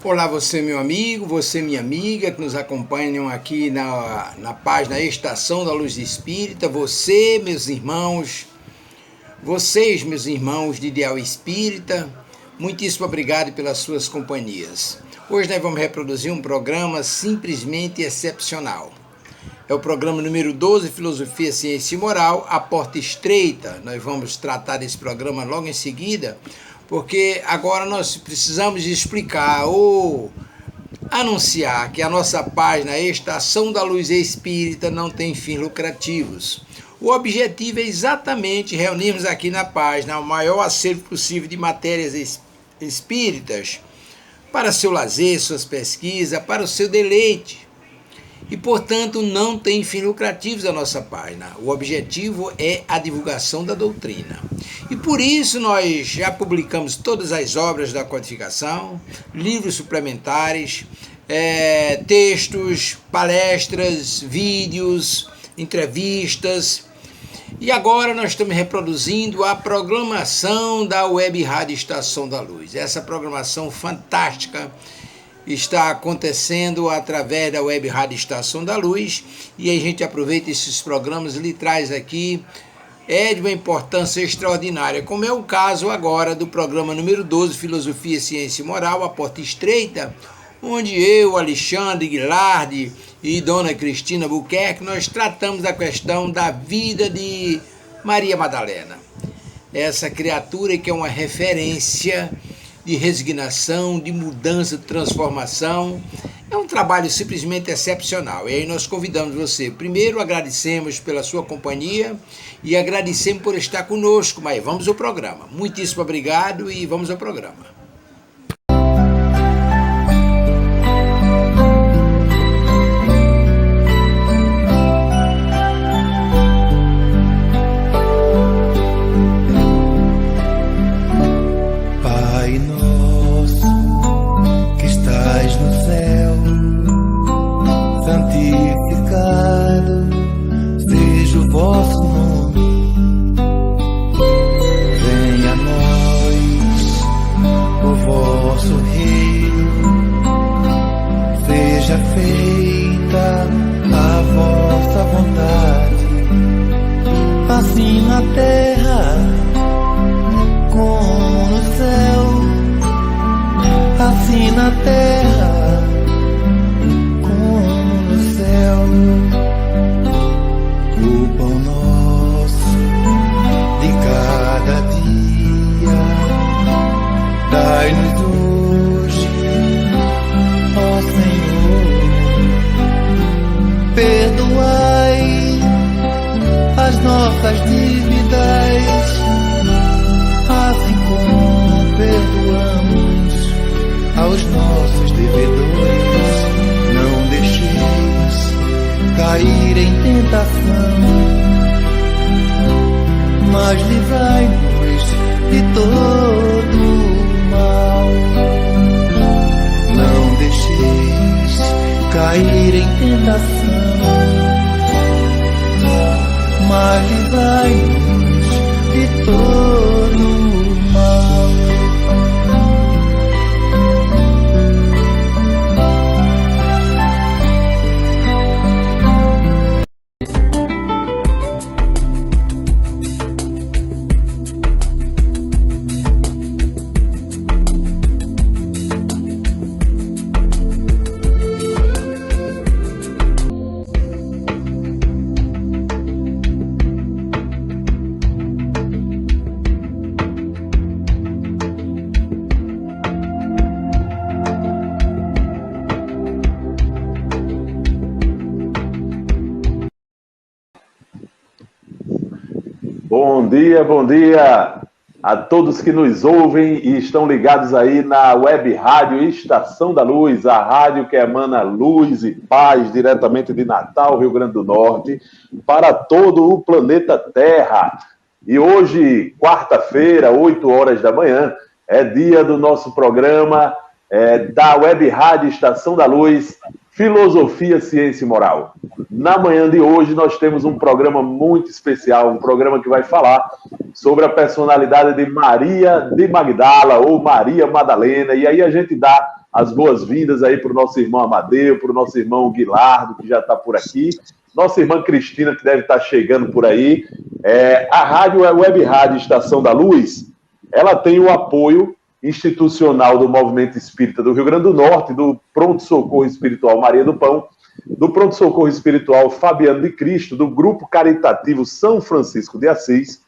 Olá, você meu amigo, você minha amiga que nos acompanham aqui na página Estação da Luz Espírita, você, meus irmãos, vocês, meus irmãos de Ideal Espírita, muitíssimo obrigado pelas suas companhias. Hoje nós vamos reproduzir um programa simplesmente excepcional. É o programa número 12, Filosofia, Ciência e Moral, A Porta Estreita. Nós vamos tratar desse programa logo em seguida, porque agora nós precisamos explicar ou anunciar que a nossa página Estação da Luz Espírita não tem fins lucrativos. O objetivo é exatamente reunirmos aqui na página o maior acervo possível de matérias espíritas para seu lazer, suas pesquisas, para o seu deleite. E, portanto, não tem fins lucrativos a nossa página. O objetivo é a divulgação da doutrina. E por isso nós já publicamos todas as obras da codificação, livros suplementares, textos, palestras, vídeos, entrevistas. E agora nós estamos reproduzindo a programação da Web Rádio Estação da Luz. Essa programação fantástica está acontecendo através da Web Rádio Estação da Luz, e a gente aproveita esses programas e lhe traz aqui, de uma importância extraordinária, como é o caso agora do programa número 12, Filosofia, Ciência e Moral, A Porta Estreita, onde eu, Alexandre Guilardi e Dona Cristina Buquerque, nós tratamos da questão da vida de Maria Madalena, essa criatura que é uma referência de resignação, de mudança, de transformação. É um trabalho simplesmente excepcional. E aí nós convidamos você. Primeiro, agradecemos pela sua companhia e agradecemos por estar conosco. Mas vamos ao programa. Muitíssimo obrigado e vamos ao programa. Assim na terra como no céu, assim na terra como no céu. O pão nosso de cada dia dai-nos hoje, ó Senhor. Perdoai as nossas dívidas, assim como perdoamos aos nossos devedores. Não deixeis cair em tentação, mas livrai-nos de todo o mal. Não deixeis cair em tentação, mas livrai-nos de todo o mal. Bom dia a todos que nos ouvem e estão ligados aí na Web Rádio Estação da Luz, a rádio que emana luz e paz diretamente de Natal, Rio Grande do Norte, para todo o planeta Terra. E hoje, quarta-feira, 8 horas da manhã, é dia do nosso programa da Web Rádio Estação da Luz, Filosofia, Ciência e Moral. Na manhã de hoje nós temos um programa muito especial, um programa que vai falar sobre a personalidade de Maria de Magdala, ou Maria Madalena, e aí a gente dá as boas-vindas aí para o nosso irmão Amadeu, para o nosso irmão Guilardo, que já está por aqui, nossa irmã Cristina, que deve estar chegando por aí. A rádio, a Web Rádio Estação da Luz, ela tem o apoio institucional do Movimento Espírita do Rio Grande do Norte, do Pronto Socorro Espiritual Maria do Pão, do Pronto Socorro Espiritual Fabiano de Cristo, do Grupo Caritativo São Francisco de Assis,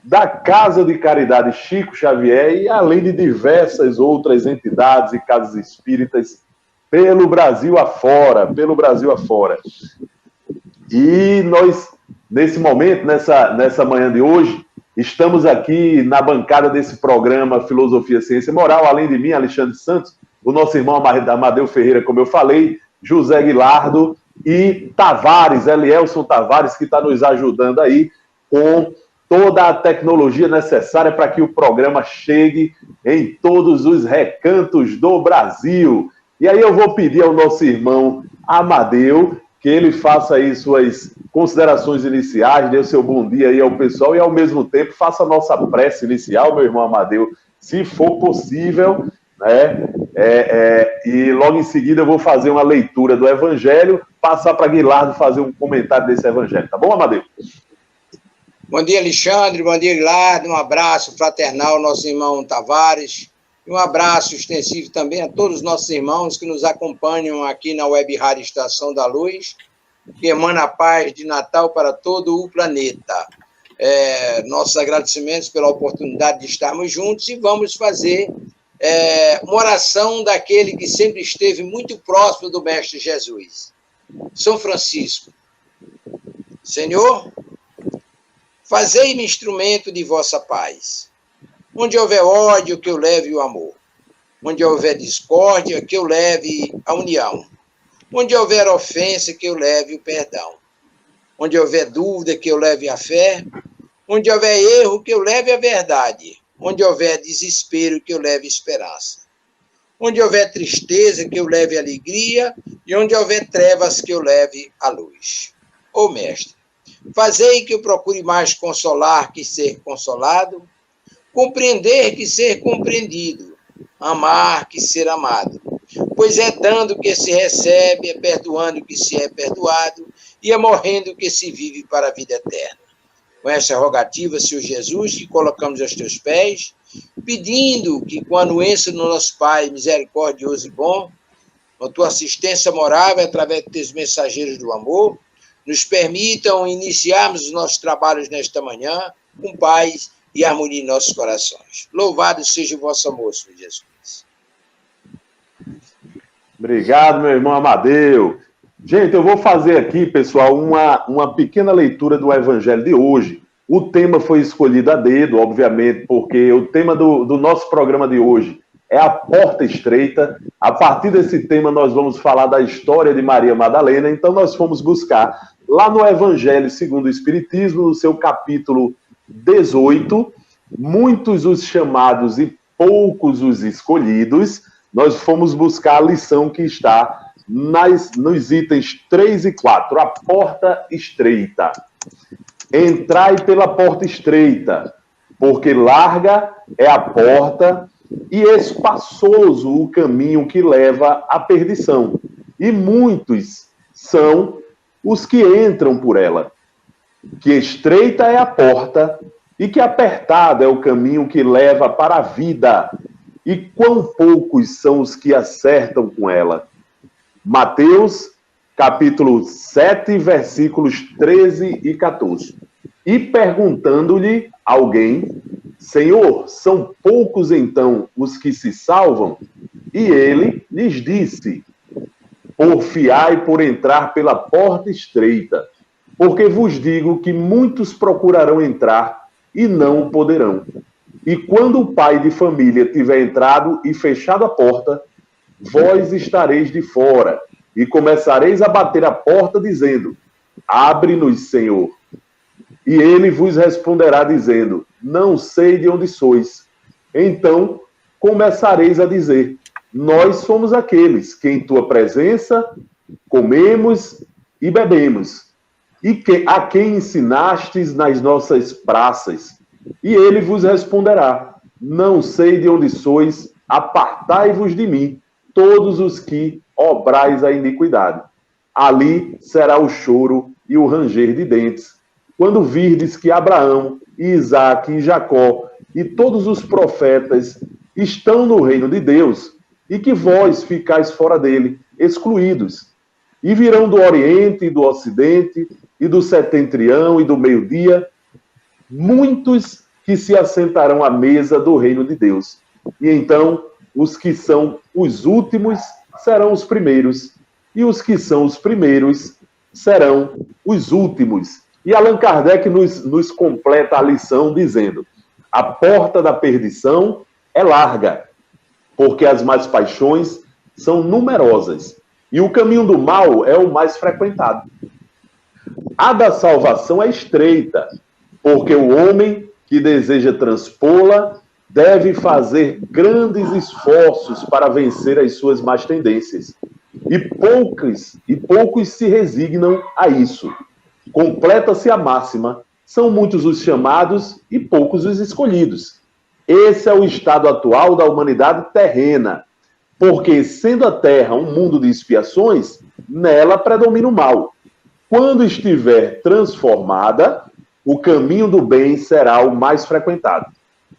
da Casa de Caridade Chico Xavier e além de diversas outras entidades e casas espíritas pelo Brasil afora, E nós, nesse momento, nessa manhã de hoje, estamos aqui na bancada desse programa Filosofia, Ciência e Moral, além de mim, Alexandre Santos, o nosso irmão Amadeu Ferreira, como eu falei, José Guilardo e Tavares, Elielson Tavares, que está nos ajudando aí com toda a tecnologia necessária para que o programa chegue em todos os recantos do Brasil. E aí eu vou pedir ao nosso irmão Amadeu que ele faça aí suas considerações iniciais, dê o seu bom dia aí ao pessoal e, ao mesmo tempo, faça a nossa prece inicial, meu irmão Amadeu, se for possível, né? E logo em seguida eu vou fazer uma leitura do Evangelho, passar para Guilardo fazer um comentário desse Evangelho. Tá bom, Amadeu? Bom dia, Alexandre. Bom dia, Guilardo. Um abraço fraternal ao nosso irmão Tavares. E um abraço extensivo também a todos os nossos irmãos que nos acompanham aqui na Web Rádio Estação da Luz, que emana a paz de Natal para todo o planeta. Nossos agradecimentos pela oportunidade de estarmos juntos e vamos fazer uma oração daquele que sempre esteve muito próximo do Mestre Jesus, São Francisco. Senhor, fazei-me instrumento de vossa paz. Onde houver ódio, que eu leve o amor. Onde houver discórdia, que eu leve a união. Onde houver ofensa, que eu leve o perdão. Onde houver dúvida, que eu leve a fé. Onde houver erro, que eu leve a verdade. Onde houver desespero, que eu leve esperança. Onde houver tristeza, que eu leve alegria. E onde houver trevas, que eu leve a luz. Ó Mestre, fazei que eu procure mais consolar que ser consolado, compreender que ser compreendido, amar que ser amado. Pois é dando que se recebe, é perdoando que se é perdoado, e é morrendo que se vive para a vida eterna. Com essa rogativa, Senhor Jesus, que colocamos aos teus pés, pedindo que com a anuência do nosso Pai, misericordioso e bom, com tua assistência moral, através dos teus mensageiros do amor, nos permitam iniciarmos os nossos trabalhos nesta manhã com paz e harmonia em nossos corações. Louvado seja o vosso amor, Senhor Jesus. Obrigado, meu irmão Amadeu. Gente, eu vou fazer aqui, pessoal, uma pequena leitura do Evangelho de hoje. O tema foi escolhido a dedo, obviamente, porque o tema do nosso programa de hoje é a porta estreita. A partir desse tema, nós vamos falar da história de Maria Madalena. Então, nós fomos buscar lá no Evangelho segundo o Espiritismo, no seu capítulo 18, muitos os chamados e poucos os escolhidos. Nós fomos buscar a lição que está nos itens 3 e 4, a porta estreita. Entrai pela porta estreita, porque larga é a porta e espaçoso o caminho que leva à perdição, e muitos são os que entram por ela. Que estreita é a porta e que apertado é o caminho que leva para a vida, e quão poucos são os que acertam com ela. Mateus, capítulo 7, versículos 13 e 14. E perguntando-lhe alguém, Senhor, são poucos então os que se salvam? E ele lhes disse, porfiai por entrar pela porta estreita, porque vos digo que muitos procurarão entrar e não poderão. E quando o pai de família tiver entrado e fechado a porta, vós estareis de fora, e começareis a bater a porta, dizendo, abre-nos, Senhor. E ele vos responderá, dizendo, não sei de onde sois. Então começareis a dizer, nós somos aqueles que em tua presença comemos e bebemos, e a quem ensinastes nas nossas praças. E ele vos responderá, não sei de onde sois, apartai-vos de mim, todos os que obrais a iniquidade. Ali será o choro e o ranger de dentes, quando virdes que Abraão, e Isaque e Jacó e todos os profetas estão no reino de Deus, e que vós ficais fora dele, excluídos. E virão do Oriente e do Ocidente, e do Setentrião e do meio-dia, muitos que se assentarão à mesa do reino de Deus. E então, os que são os últimos serão os primeiros, e os que são os primeiros serão os últimos. E Allan Kardec nos completa a lição dizendo: a porta da perdição é larga, porque as más paixões são numerosas, e o caminho do mal é o mais frequentado. A da salvação é estreita, porque o homem que deseja transpô-la deve fazer grandes esforços para vencer as suas más tendências. E poucos se resignam a isso. Completa-se a máxima: são muitos os chamados e poucos os escolhidos. Esse é o estado atual da humanidade terrena, porque, sendo a Terra um mundo de expiações, nela predomina o mal. Quando estiver transformada, o caminho do bem será o mais frequentado.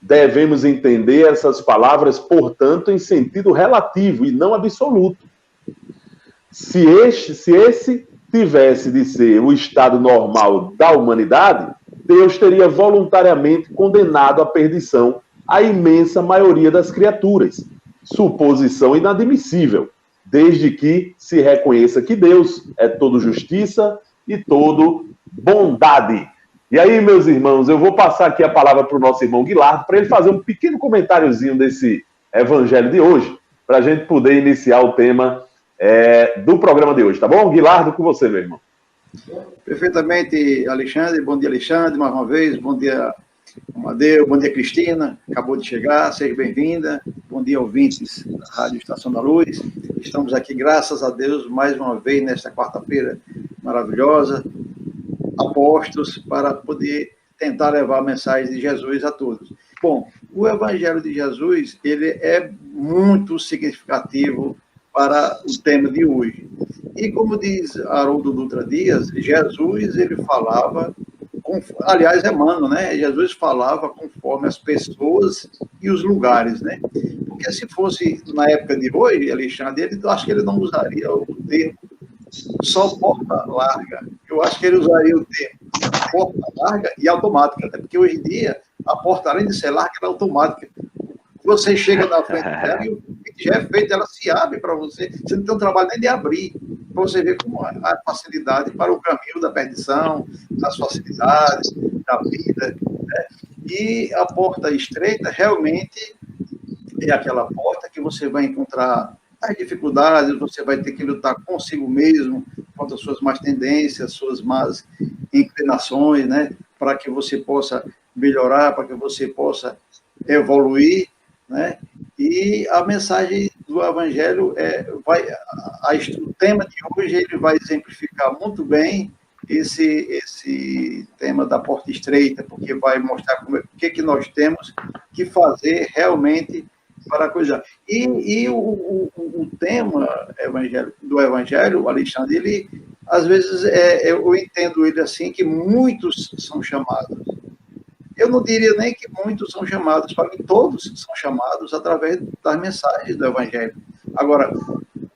Devemos entender essas palavras, portanto, em sentido relativo e não absoluto. Se esse tivesse de ser o estado normal da humanidade, Deus teria voluntariamente condenado à perdição a imensa maioria das criaturas. Suposição inadmissível, desde que se reconheça que Deus é todo justiça e todo bondade. E aí, meus irmãos, eu vou passar aqui a palavra para o nosso irmão Guilardo, para ele fazer um pequeno comentáriozinho desse evangelho de hoje, para a gente poder iniciar o tema do programa de hoje, tá bom? Guilardo, com você, meu irmão. Perfeitamente, Alexandre. Bom dia, Alexandre, mais uma vez. Bom dia, Amadeu. Bom dia, Cristina. Acabou de chegar, seja bem-vinda. Bom dia, ouvintes da Rádio Estação da Luz. Estamos aqui, graças a Deus, mais uma vez, nesta quarta-feira maravilhosa, apostos para poder tentar levar a mensagem de Jesus a todos. Bom, o Evangelho de Jesus, ele é muito significativo para o tema de hoje. E como diz Haroldo Dutra Dias, Jesus, ele falava, aliás, Emmanuel, né? Jesus falava conforme as pessoas e os lugares, né? Porque se fosse na época de hoje, Alexandre, eu acho que ele não usaria o termo só porta larga. Eu acho que ele usaria o termo porta larga e automática, até porque hoje em dia a porta, além de ser larga, ela é automática. Você chega na frente dela e o que já é feito, ela se abre para você. Você não tem um trabalho nem de abrir, para você ver como a facilidade para o caminho da perdição, as facilidades da vida, né? E a porta estreita realmente é aquela porta que você vai encontrar as dificuldades, você vai ter que lutar consigo mesmo, contra as suas más tendências, suas más inclinações, né? Para que você possa melhorar, para que você possa evoluir, né? E a mensagem do Evangelho o tema de hoje ele vai exemplificar muito bem esse tema da porta estreita, porque vai mostrar o que nós temos que fazer realmente para a coisa. E o tema do Evangelho, Alexandre, ele, às vezes, eu entendo ele assim, que muitos são chamados. Eu não diria nem que muitos são chamados, para mim todos são chamados através das mensagens do Evangelho. Agora,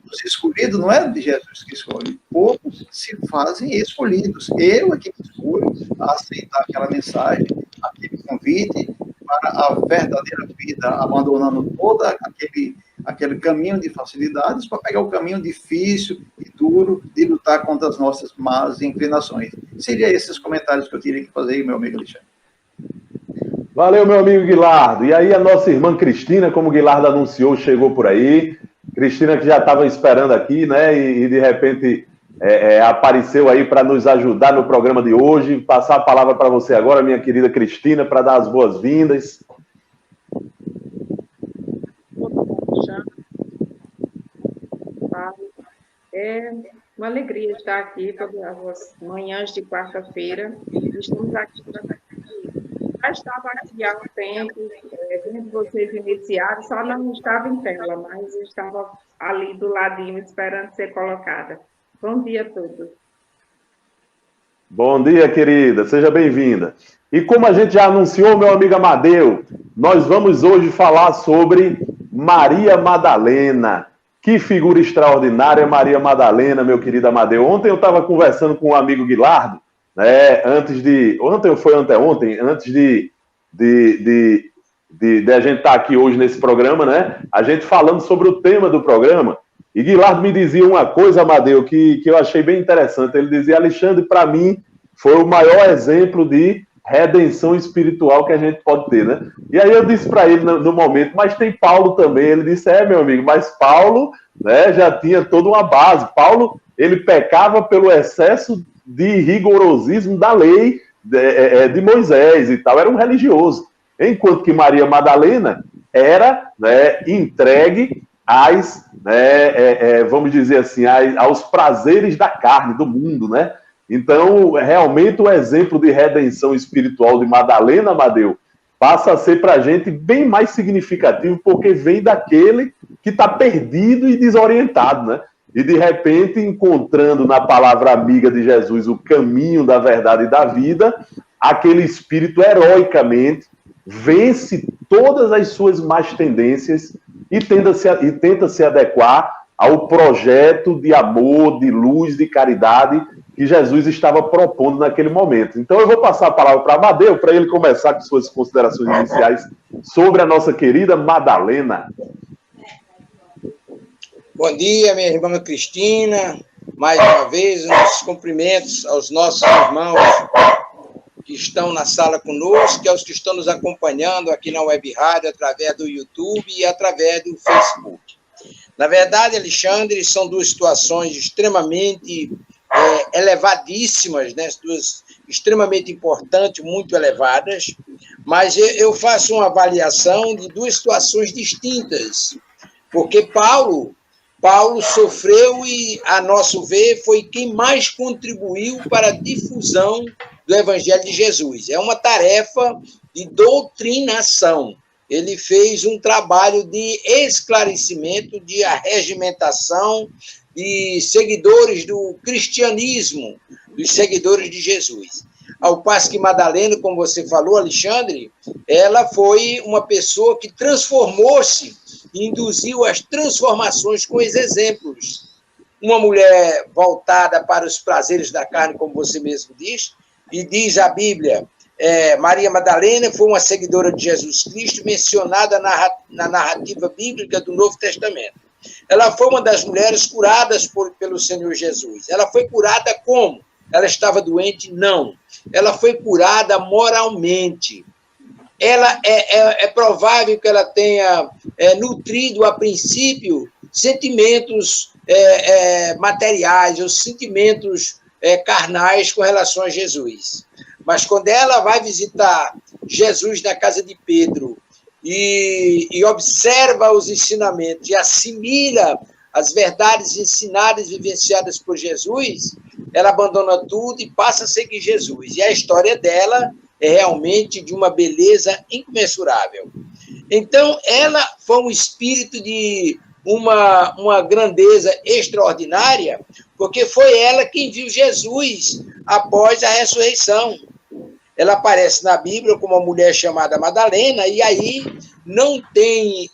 os escolhidos não é de Jesus que escolhe, poucos se fazem escolhidos. Eu é que me escolho a aceitar aquela mensagem, aquele convite para a verdadeira vida, abandonando todo aquele caminho de facilidades para pegar o caminho difícil e duro de lutar contra as nossas más inclinações. Seriam esses comentários que eu teria que fazer aí, meu amigo Alexandre. Valeu, meu amigo Guilardo. E aí a nossa irmã Cristina, como o Guilardo anunciou, chegou por aí. Cristina que já estava esperando aqui, né? E de repente apareceu aí para nos ajudar no programa de hoje. Passar a palavra para você agora, minha querida Cristina, para dar as boas-vindas. É uma alegria estar aqui todas as manhãs de quarta-feira. Estamos aqui já estava aqui há um tempo, Vendo vocês iniciaram, só não estava em tela, mas eu estava ali do ladinho esperando ser colocada. Bom dia a todos. Bom dia, querida. Seja bem-vinda. E como a gente já anunciou, meu amigo Amadeu, nós vamos hoje falar sobre Maria Madalena. Que figura extraordinária, Maria Madalena, meu querido Amadeu. Ontem eu estava conversando com o amigo Guilardo, né? Ontem ou foi anteontem, antes de a gente estar aqui hoje nesse programa, né? A gente falando sobre o tema do programa. E Guilardo me dizia uma coisa, Amadeu, que eu achei bem interessante. Ele dizia: Alexandre, para mim, foi o maior exemplo de redenção espiritual que a gente pode ter, né? E aí eu disse para ele no momento: mas tem Paulo também. Ele disse: meu amigo, mas Paulo, né, já tinha toda uma base. Paulo, ele pecava pelo excesso de rigorosismo da lei de Moisés e tal, era um religioso. Enquanto que Maria Madalena era, né, entregue às, vamos dizer assim, aos prazeres da carne, do mundo, né? Então, realmente, o exemplo de redenção espiritual de Madalena, Amadeu, passa a ser para a gente bem mais significativo, porque vem daquele que está perdido e desorientado, né? E, de repente, encontrando na palavra amiga de Jesus o caminho da verdade e da vida, aquele espírito heroicamente vence todas as suas más tendências e tenta se adequar ao projeto de amor, de luz, de caridade que Jesus estava propondo naquele momento. Então eu vou passar a palavra para Amadeu, para ele começar com suas considerações iniciais sobre a nossa querida Madalena. Bom dia, minha irmã Cristina. Mais uma vez, nossos cumprimentos aos nossos irmãos que estão na sala conosco, e aos que estão nos acompanhando aqui na Web Rádio, através do YouTube e através do Facebook. Na verdade, Alexandre, são duas situações extremamente elevadíssimas, né? Duas extremamente importantes, muito elevadas, mas eu faço uma avaliação de duas situações distintas, porque Paulo sofreu e, a nosso ver, foi quem mais contribuiu para a difusão do Evangelho de Jesus. É uma tarefa de doutrinação. Ele fez um trabalho de esclarecimento, de arregimentação de seguidores do cristianismo, dos seguidores de Jesus. Ao passo que Madalena, como você falou, Alexandre, ela foi uma pessoa que transformou-se, induziu as transformações com os exemplos. Uma mulher voltada para os prazeres da carne, como você mesmo diz, e diz a Bíblia, Maria Madalena foi uma seguidora de Jesus Cristo, mencionada na narrativa bíblica do Novo Testamento. Ela foi uma das mulheres curadas pelo Senhor Jesus. Ela foi curada como? Ela estava doente? Não. Ela foi curada moralmente. Ela é provável que ela tenha nutrido, a princípio, sentimentos materiais, ou sentimentos carnais com relação a Jesus. Mas quando ela vai visitar Jesus na casa de Pedro e observa os ensinamentos e assimila as verdades ensinadas e vivenciadas por Jesus, ela abandona tudo e passa a seguir Jesus. E a história dela é realmente de uma beleza incomensurável. Então, ela foi um espírito de uma grandeza extraordinária, porque foi ela quem viu Jesus após a ressurreição. Ela aparece na Bíblia como uma mulher chamada Madalena, e aí não tem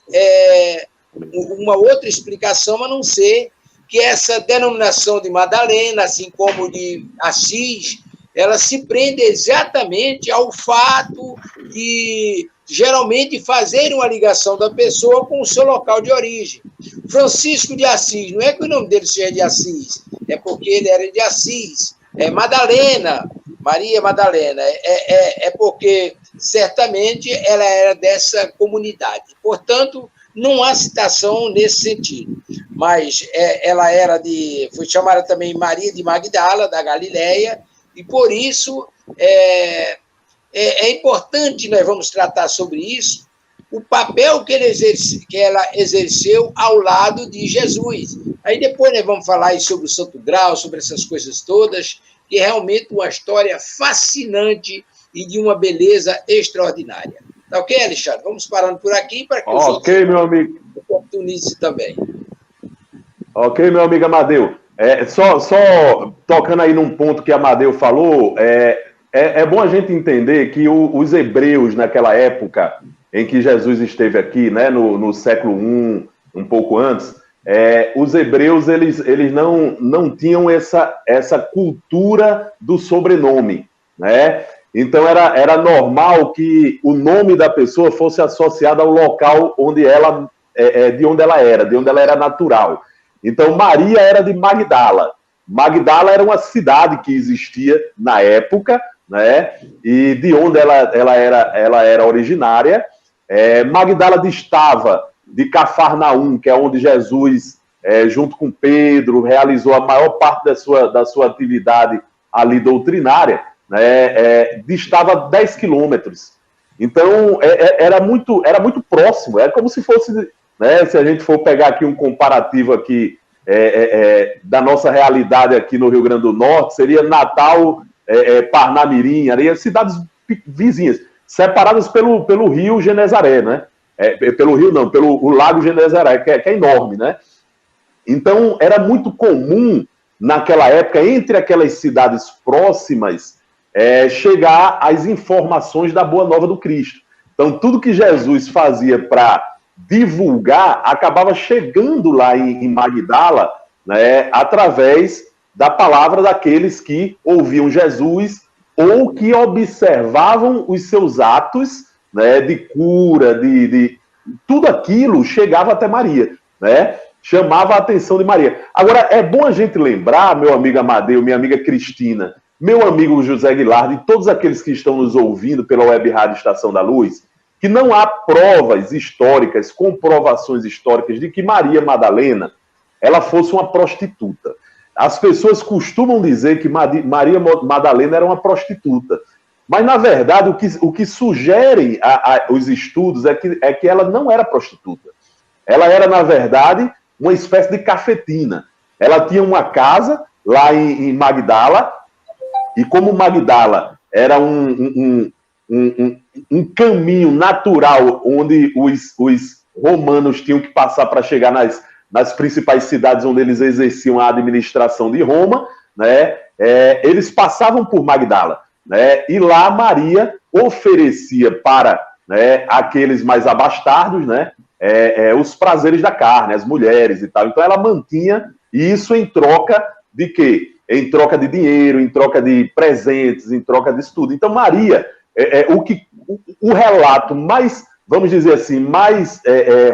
uma outra explicação a não ser que essa denominação de Madalena, assim como de Assis, ela se prende exatamente ao fato de geralmente fazer uma ligação da pessoa com o seu local de origem. Francisco de Assis, não é que o nome dele seja de Assis, é porque ele era de Assis. Madalena, Maria Madalena, é porque certamente ela era dessa comunidade. Portanto, não há citação nesse sentido. Mas ela foi chamada também Maria de Magdala, da Galileia, e por isso é importante, nós vamos tratar sobre isso, o papel que ela exerceu ao lado de Jesus. Aí depois nós vamos falar aí sobre o Santo Grau, sobre essas coisas todas, que é realmente uma história fascinante e de uma beleza extraordinária. Tá ok, Alexandre? Vamos parando por aqui para que os Ok, outros meu amigo. oportunizem também. Ok, meu amigo Amadeu. Só tocando aí num ponto que Amadeu falou, é bom a gente entender que os hebreus, naquela época em que Jesus esteve aqui, né, no século I, um pouco antes, os hebreus eles não tinham essa cultura do sobrenome, né? Então era normal que o nome da pessoa fosse associado ao local onde de onde ela era natural. Então Maria era de Magdala. Magdala era uma cidade que existia na época, né? E de onde ela era originária. Magdala distava de Cafarnaum, que é onde Jesus, junto com Pedro, realizou a maior parte da sua atividade ali doutrinária, né? Distava 10 quilômetros. Então, era muito próximo. É como se fosse, né, se a gente for pegar aqui um comparativo aqui, da nossa realidade aqui no Rio Grande do Norte, seria Natal, Parnamirim, cidades vizinhas, separadas pelo rio Genezaré, né? Pelo rio não, pelo lago Genezaré, que é enorme, né? Então, era muito comum, naquela época, entre aquelas cidades próximas, chegar às informações da Boa Nova do Cristo. Então, tudo que Jesus fazia para divulgar, acabava chegando lá em Magdala, né, através da palavra daqueles que ouviam Jesus ou que observavam os seus atos, né, de cura, de tudo aquilo chegava até Maria, né? Chamava a atenção de Maria. Agora, é bom a gente lembrar, meu amigo Amadeu, minha amiga Cristina, meu amigo José Guilherme e todos aqueles que estão nos ouvindo pela Web Rádio Estação da Luz, que não há provas históricas, comprovações históricas de que Maria Madalena ela fosse uma prostituta. As pessoas costumam dizer que Maria Madalena era uma prostituta. Mas, na verdade, o que sugerem os estudos é que ela não era prostituta. Ela era, na verdade, uma espécie de cafetina. Ela tinha uma casa lá em Magdala, e como Magdala era um caminho natural onde os romanos tinham que passar para chegar nas principais cidades onde eles exerciam a administração de Roma, né? Eles passavam por Magdala, né? E lá Maria oferecia para, né, aqueles mais abastardos, né, os prazeres da carne, as mulheres e tal. Então ela mantinha isso em troca de quê? Em troca de dinheiro, em troca de presentes, em troca disso tudo. Então Maria, o relato mais, vamos dizer assim, mais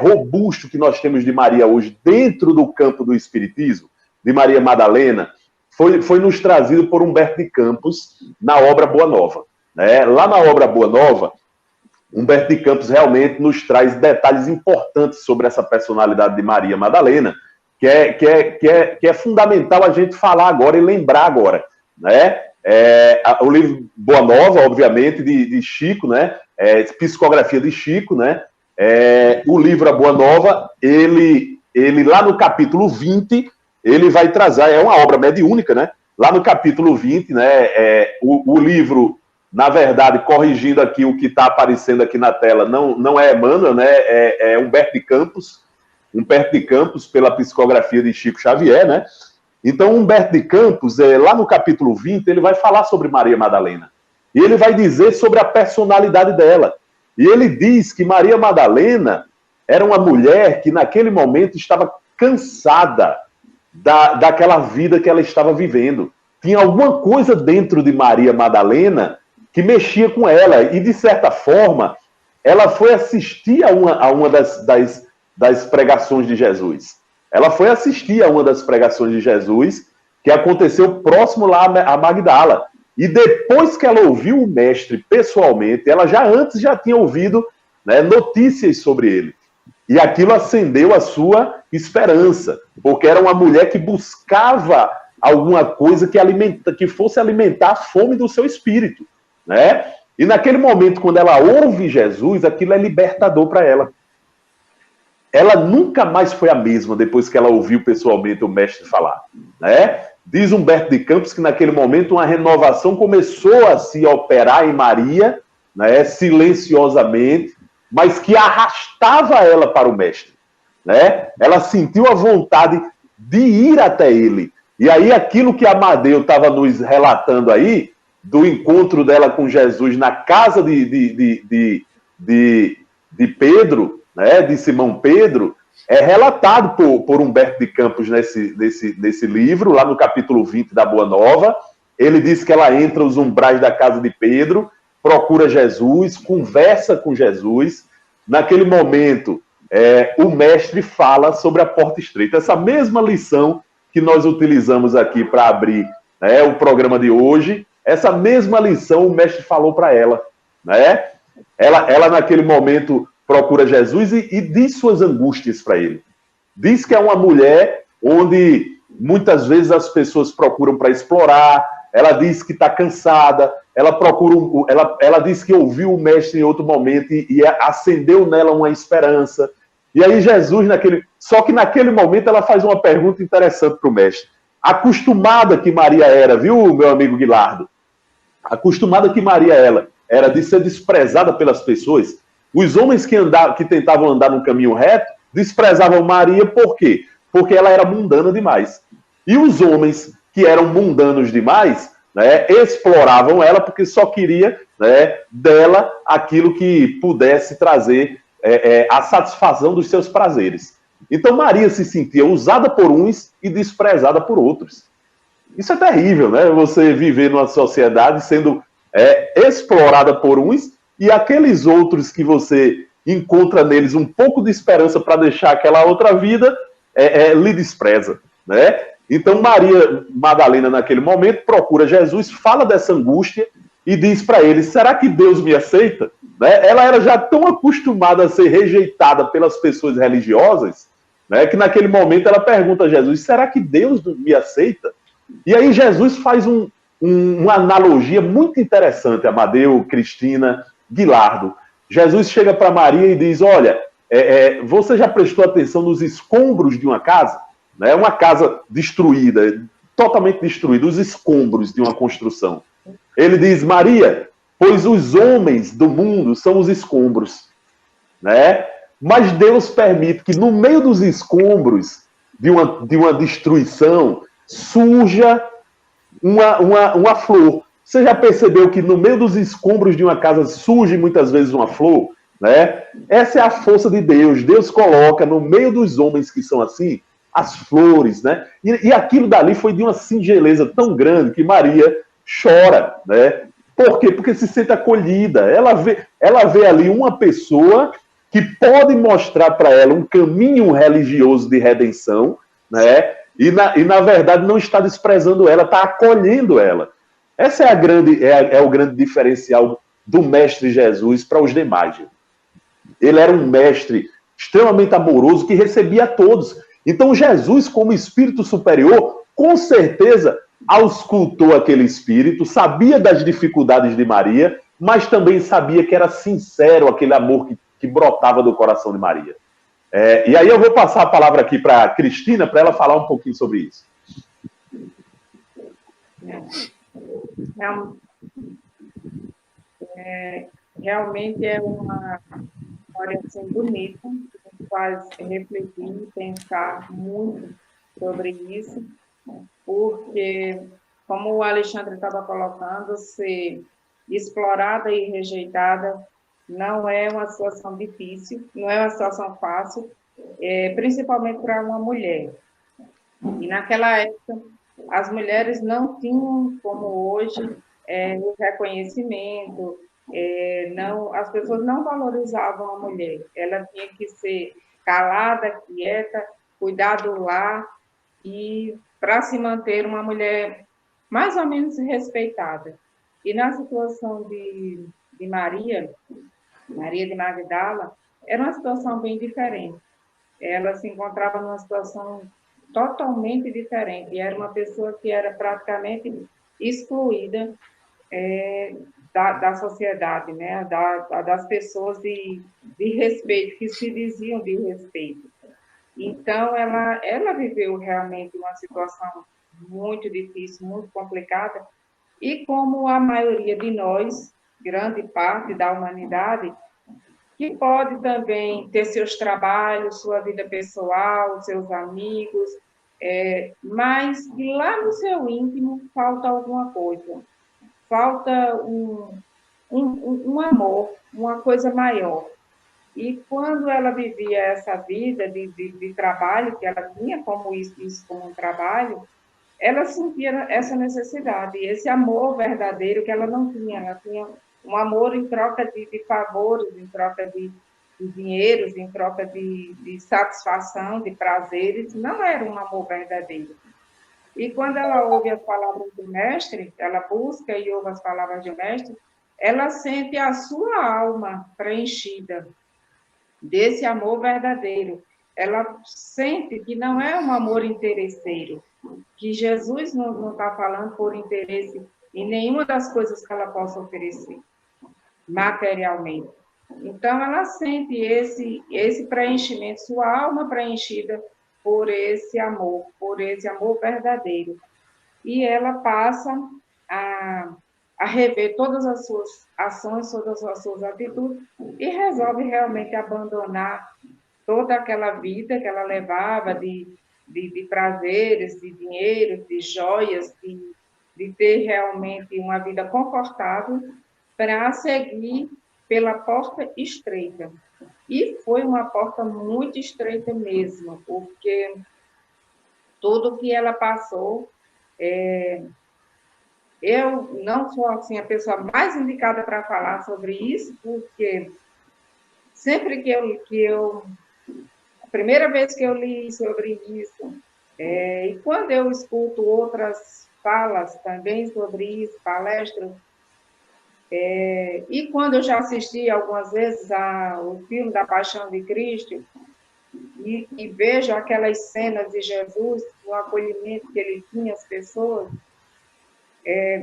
robusto que nós temos de Maria hoje dentro do campo do espiritismo, de Maria Madalena, foi nos trazido por Humberto de Campos na obra Boa Nova, né? Lá na obra Boa Nova, Humberto de Campos realmente nos traz detalhes importantes sobre essa personalidade de Maria Madalena, que é fundamental a gente falar agora e lembrar agora, né? O livro Boa Nova, obviamente, de Chico, né? Psicografia de Chico, né? O livro A Boa Nova, ele lá no capítulo 20, ele vai trazer, é uma obra mediúnica, né? Lá no capítulo 20, né? O livro, na verdade, corrigindo aqui o que está aparecendo aqui na tela, não é Emmanuel, né? É Humberto de Campos, pela psicografia de Chico Xavier, né? Então, Humberto de Campos, lá no capítulo 20, ele vai falar sobre Maria Madalena. E ele vai dizer sobre a personalidade dela. E ele diz que Maria Madalena era uma mulher que, naquele momento, estava cansada daquela vida que ela estava vivendo. Tinha alguma coisa dentro de Maria Madalena que mexia com ela. E, de certa forma, ela foi assistir a uma das pregações de Jesus. Ela foi assistir a uma das pregações de Jesus, que aconteceu próximo lá a Magdala. E depois que ela ouviu o mestre pessoalmente, ela antes já tinha ouvido, né, notícias sobre ele. E aquilo acendeu a sua esperança, porque era uma mulher que buscava alguma coisa que fosse alimentar a fome do seu espírito, né? E naquele momento, quando ela ouve Jesus, aquilo é libertador para ela. Ela nunca mais foi a mesma depois que ela ouviu pessoalmente o mestre falar, né? Diz Humberto de Campos que naquele momento uma renovação começou a se operar em Maria, né, silenciosamente, mas que arrastava ela para o mestre, né? Ela sentiu a vontade de ir até ele. E aí aquilo que Amadeu estava nos relatando aí, do encontro dela com Jesus na casa de Pedro, né, de Simão Pedro, é relatado por Humberto de Campos nesse livro, lá no capítulo 20 da Boa Nova. Ele diz que ela entra os umbrais da casa de Pedro, procura Jesus, conversa com Jesus. Naquele momento, o mestre fala sobre a porta estreita. Essa mesma lição que nós utilizamos aqui para abrir, né, o programa de hoje, essa mesma lição o mestre falou para ela, né? Ela, naquele momento, procura Jesus e diz suas angústias para ele. Diz que é uma mulher onde muitas vezes as pessoas procuram para explorar. Ela diz que está cansada. Ela diz que ouviu o mestre em outro momento e acendeu nela uma esperança. E aí Jesus, só que naquele momento ela faz uma pergunta interessante para o mestre. Acostumada que Maria era, viu, meu amigo Guilardo? Acostumada que Maria era de ser desprezada pelas pessoas. Os homens que tentavam andar no caminho reto desprezavam Maria, por quê? Porque ela era mundana demais. E os homens que eram mundanos demais, né, exploravam ela porque só queria, né, dela aquilo que pudesse trazer a satisfação dos seus prazeres. Então Maria se sentia usada por uns e desprezada por outros. Isso é terrível, né? Você viver numa sociedade sendo explorada por uns e aqueles outros que você encontra neles um pouco de esperança para deixar aquela outra vida, lhe despreza, né? Então Maria Madalena, naquele momento, procura Jesus, fala dessa angústia e diz para ele, será que Deus me aceita? Né? Ela era já tão acostumada a ser rejeitada pelas pessoas religiosas, né, que naquele momento ela pergunta a Jesus, será que Deus me aceita? E aí Jesus faz uma analogia muito interessante, Amadeu, Cristina, Guilardo. Jesus chega para Maria e diz, olha, você já prestou atenção nos escombros de uma casa? Né? Uma casa destruída, totalmente destruída, os escombros de uma construção. Ele diz, Maria, pois os homens do mundo são os escombros, né? Mas Deus permite que no meio dos escombros de uma destruição surja uma flor. Você já percebeu que no meio dos escombros de uma casa surge muitas vezes uma flor? Né? Essa é a força de Deus. Deus coloca no meio dos homens que são assim, as flores, né? E aquilo dali foi de uma singeleza tão grande que Maria chora, né? Por quê? Porque se sente acolhida. Ela vê ali uma pessoa que pode mostrar para ela um caminho religioso de redenção, né? E na verdade não está desprezando ela, está acolhendo ela. Essa é o grande diferencial do Mestre Jesus para os demais. Ele era um mestre extremamente amoroso que recebia a todos. Então Jesus, como espírito superior, com certeza auscultou aquele espírito, sabia das dificuldades de Maria, mas também sabia que era sincero aquele amor que brotava do coração de Maria. E aí eu vou passar a palavra aqui para a Cristina, para ela falar um pouquinho sobre isso. Realmente é uma história assim, bonita, que nos faz refletir e pensar muito sobre isso, porque, como o Alexandre estava colocando, ser explorada e rejeitada não é uma situação difícil, não é uma situação fácil, principalmente para uma mulher. E naquela época, as mulheres não tinham, como hoje, o reconhecimento, as pessoas não valorizavam a mulher. Ela tinha que ser calada, quieta, cuidar do lar, e para se manter uma mulher mais ou menos respeitada. E na situação de Maria de Magdala, era uma situação bem diferente. Ela se encontrava numa situação totalmente diferente. E era uma pessoa que era praticamente excluída da sociedade, né? Das pessoas de respeito, que se diziam de respeito. Então, ela viveu realmente uma situação muito difícil, muito complicada, e como a maioria de nós grande parte da humanidade, que pode também ter seus trabalhos, sua vida pessoal, seus amigos, mas lá no seu íntimo falta alguma coisa, falta um amor, uma coisa maior. E quando ela vivia essa vida de trabalho, que ela tinha como isso como um trabalho, ela sentia essa necessidade, esse amor verdadeiro que ela não tinha. Ela tinha um amor em troca de favores, em troca de dinheiros, em troca de satisfação, de prazeres. Não era um amor verdadeiro. E quando ela ouve as palavras do mestre, ela busca e ouve as palavras do mestre, ela sente a sua alma preenchida desse amor verdadeiro. Ela sente que não é um amor interesseiro, que Jesus não está falando por interesse em nenhuma das coisas que ela possa oferecer, materialmente. Então, ela sente esse preenchimento, sua alma preenchida por esse amor verdadeiro. E ela passa a rever todas as suas ações, todas as suas atitudes, e resolve realmente abandonar toda aquela vida que ela levava de prazeres, de dinheiro, de joias, de ter realmente uma vida confortável, para seguir pela porta estreita. E foi uma porta muito estreita mesmo, porque tudo que ela passou, eu não sou assim, a pessoa mais indicada para falar sobre isso, porque sempre a primeira vez que eu li sobre isso, e quando eu escuto outras falas também sobre isso, palestras, e quando eu já assisti algumas vezes o filme da Paixão de Cristo, e vejo aquelas cenas de Jesus, o acolhimento que ele tinha às pessoas,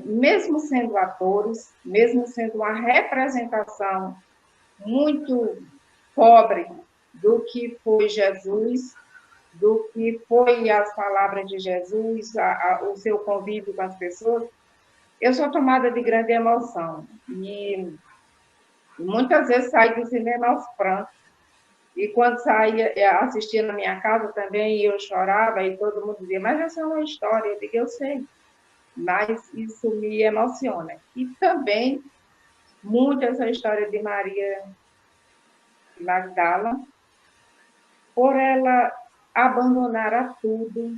mesmo sendo atores, mesmo sendo uma representação muito pobre do que foi Jesus, do que foi as palavras de Jesus, o seu convívio com as pessoas, eu sou tomada de grande emoção. E muitas vezes saio do cinema aos prantos. E quando saía, assistia na minha casa também, eu chorava, e todo mundo dizia, mas essa é uma história. Eu digo, eu sei, mas isso me emociona. E também, muito essa história de Maria Magdala, por ela abandonar a tudo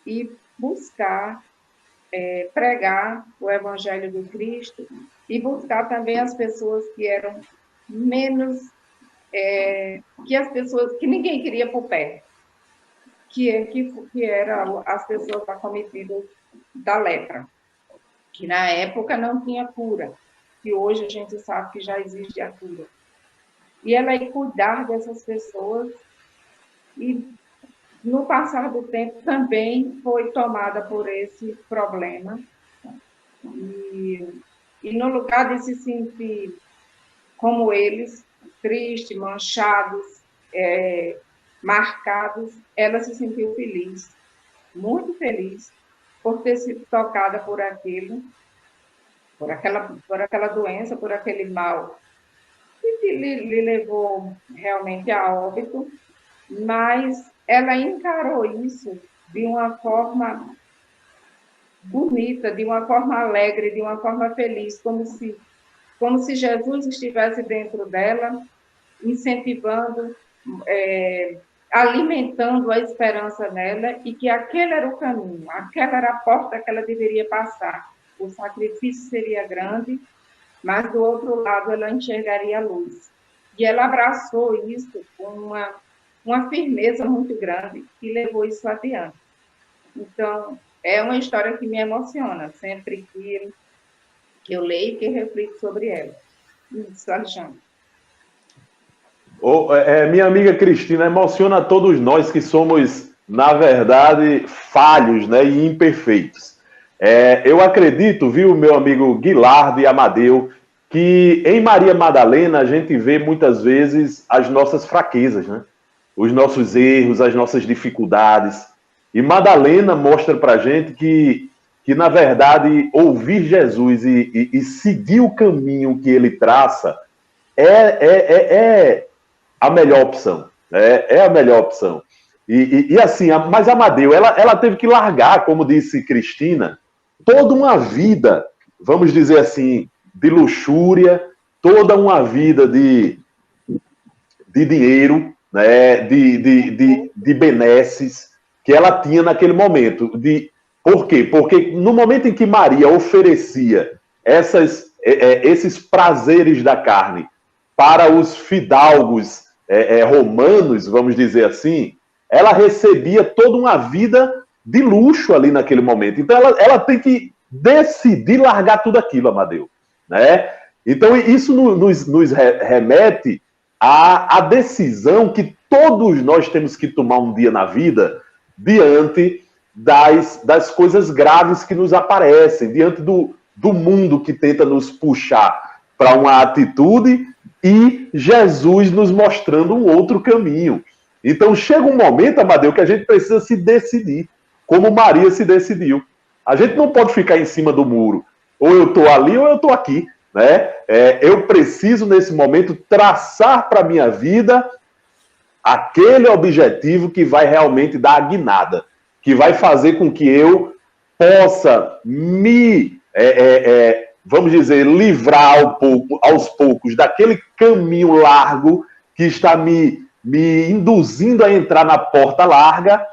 e buscar pregar o Evangelho do Cristo e buscar também as pessoas que eram menos, que as pessoas que ninguém queria por perto, que eram as pessoas acometidas da lepra, que na época não tinha cura, que hoje a gente sabe que já existe a cura. E ela ia cuidar dessas pessoas e, no passar do tempo, também foi tomada por esse problema. E no lugar de se sentir como eles, tristes, manchados, marcados, ela se sentiu feliz, muito feliz, por ter sido tocada por aquilo, por aquela doença, por aquele mal, que lhe levou realmente a óbito, mas ela encarou isso de uma forma bonita, de uma forma alegre, de uma forma feliz, como se Jesus estivesse dentro dela, incentivando, alimentando a esperança nela, e que aquele era o caminho, aquela era a porta que ela deveria passar. O sacrifício seria grande, mas do outro lado ela enxergaria a luz. E ela abraçou isso com uma firmeza muito grande, que levou isso adiante. Então, é uma história que me emociona, sempre que eu leio e que reflito sobre ela. Isso, Alexandre. Minha amiga Cristina, emociona todos nós que somos, na verdade, falhos, né, e imperfeitos. Eu acredito, viu, meu amigo Guilardo e Amadeu, que em Maria Madalena a gente vê muitas vezes as nossas fraquezas, né? Os nossos erros, as nossas dificuldades. E Madalena mostra pra gente que que, na verdade, ouvir Jesus e seguir o caminho que ele traça é a melhor opção. É a melhor opção. E assim, mas Amadeu, ela teve que largar, como disse Cristina, toda uma vida, vamos dizer assim, de luxúria, toda uma vida de dinheiro, né, de benesses que ela tinha naquele momento. Por quê? Porque no momento em que Maria oferecia esses prazeres da carne para os fidalgos romanos, vamos dizer assim, ela recebia toda uma vida de luxo ali naquele momento. Então ela tem que decidir largar tudo aquilo, Amadeu, né? Então isso nos remete à decisão que todos nós temos que tomar um dia na vida diante das coisas graves que nos aparecem, diante do mundo que tenta nos puxar para uma atitude e Jesus nos mostrando um outro caminho. Então chega um momento, Amadeu, que a gente precisa se decidir, como Maria se decidiu. A gente não pode ficar em cima do muro. Ou eu estou ali ou eu estou aqui, né? Eu preciso, nesse momento, traçar para a minha vida aquele objetivo que vai realmente dar a guinada, que vai fazer com que eu possa me, vamos dizer, livrar aos poucos daquele caminho largo que está me induzindo a entrar na porta larga,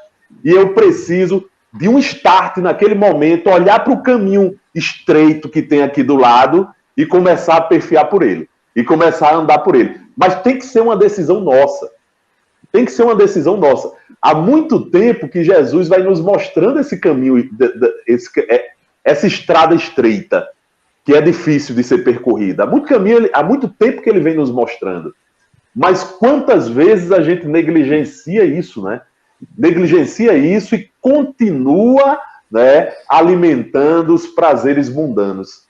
e eu preciso de um start naquele momento, olhar para o caminho estreito que tem aqui do lado e começar a perfiar por ele, e começar a andar por ele. Mas tem que ser uma decisão nossa. Tem que ser uma decisão nossa. Há muito tempo que Jesus vai nos mostrando esse caminho, essa estrada estreita, que é difícil de ser percorrida. Há muito tempo que ele vem nos mostrando. Mas quantas vezes a gente negligencia isso, né? Negligencia isso e continua, né, alimentando os prazeres mundanos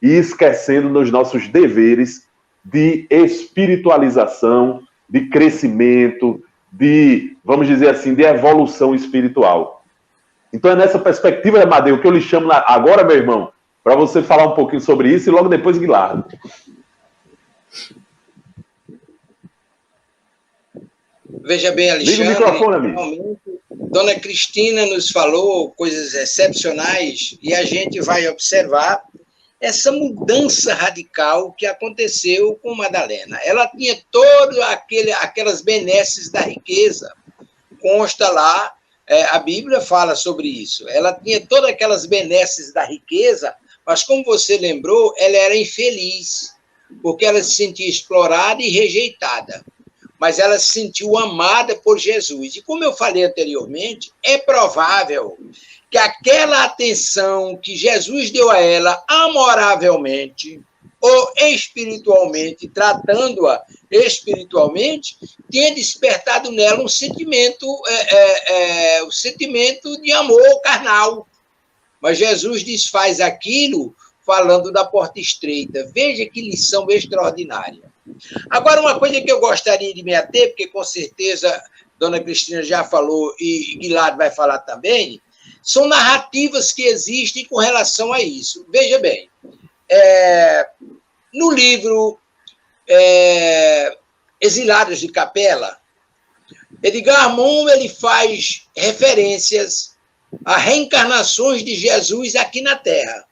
e esquecendo nos nossos deveres de espiritualização, de crescimento, de, vamos dizer assim, de evolução espiritual. Então é nessa perspectiva, Amadeu, que eu lhe chamo agora, meu irmão, para você falar um pouquinho sobre isso e logo depois Guilherme. Veja bem, Alexandre, liga o microfone, amigo. Dona Cristina nos falou coisas excepcionais e a gente vai observar essa mudança radical que aconteceu com Madalena. Ela tinha todas aquelas benesses da riqueza. Consta lá, a Bíblia fala sobre isso. Ela tinha todas aquelas benesses da riqueza, mas como você lembrou, ela era infeliz, porque ela se sentia explorada e rejeitada. Mas ela se sentiu amada por Jesus. E como eu falei anteriormente, é provável que aquela atenção que Jesus deu a ela amoravelmente ou espiritualmente, tratando-a espiritualmente, tenha despertado nela um sentimento de amor carnal. Mas Jesus desfaz aquilo falando da porta estreita. Veja que lição extraordinária. Agora, uma coisa que eu gostaria de me ater, porque com certeza Dona Cristina já falou e Guilherme vai falar também, são narrativas que existem com relação a isso. Veja bem, no livro Exilados de Capela, Edgar Moon ele faz referências a reencarnações de Jesus aqui na Terra.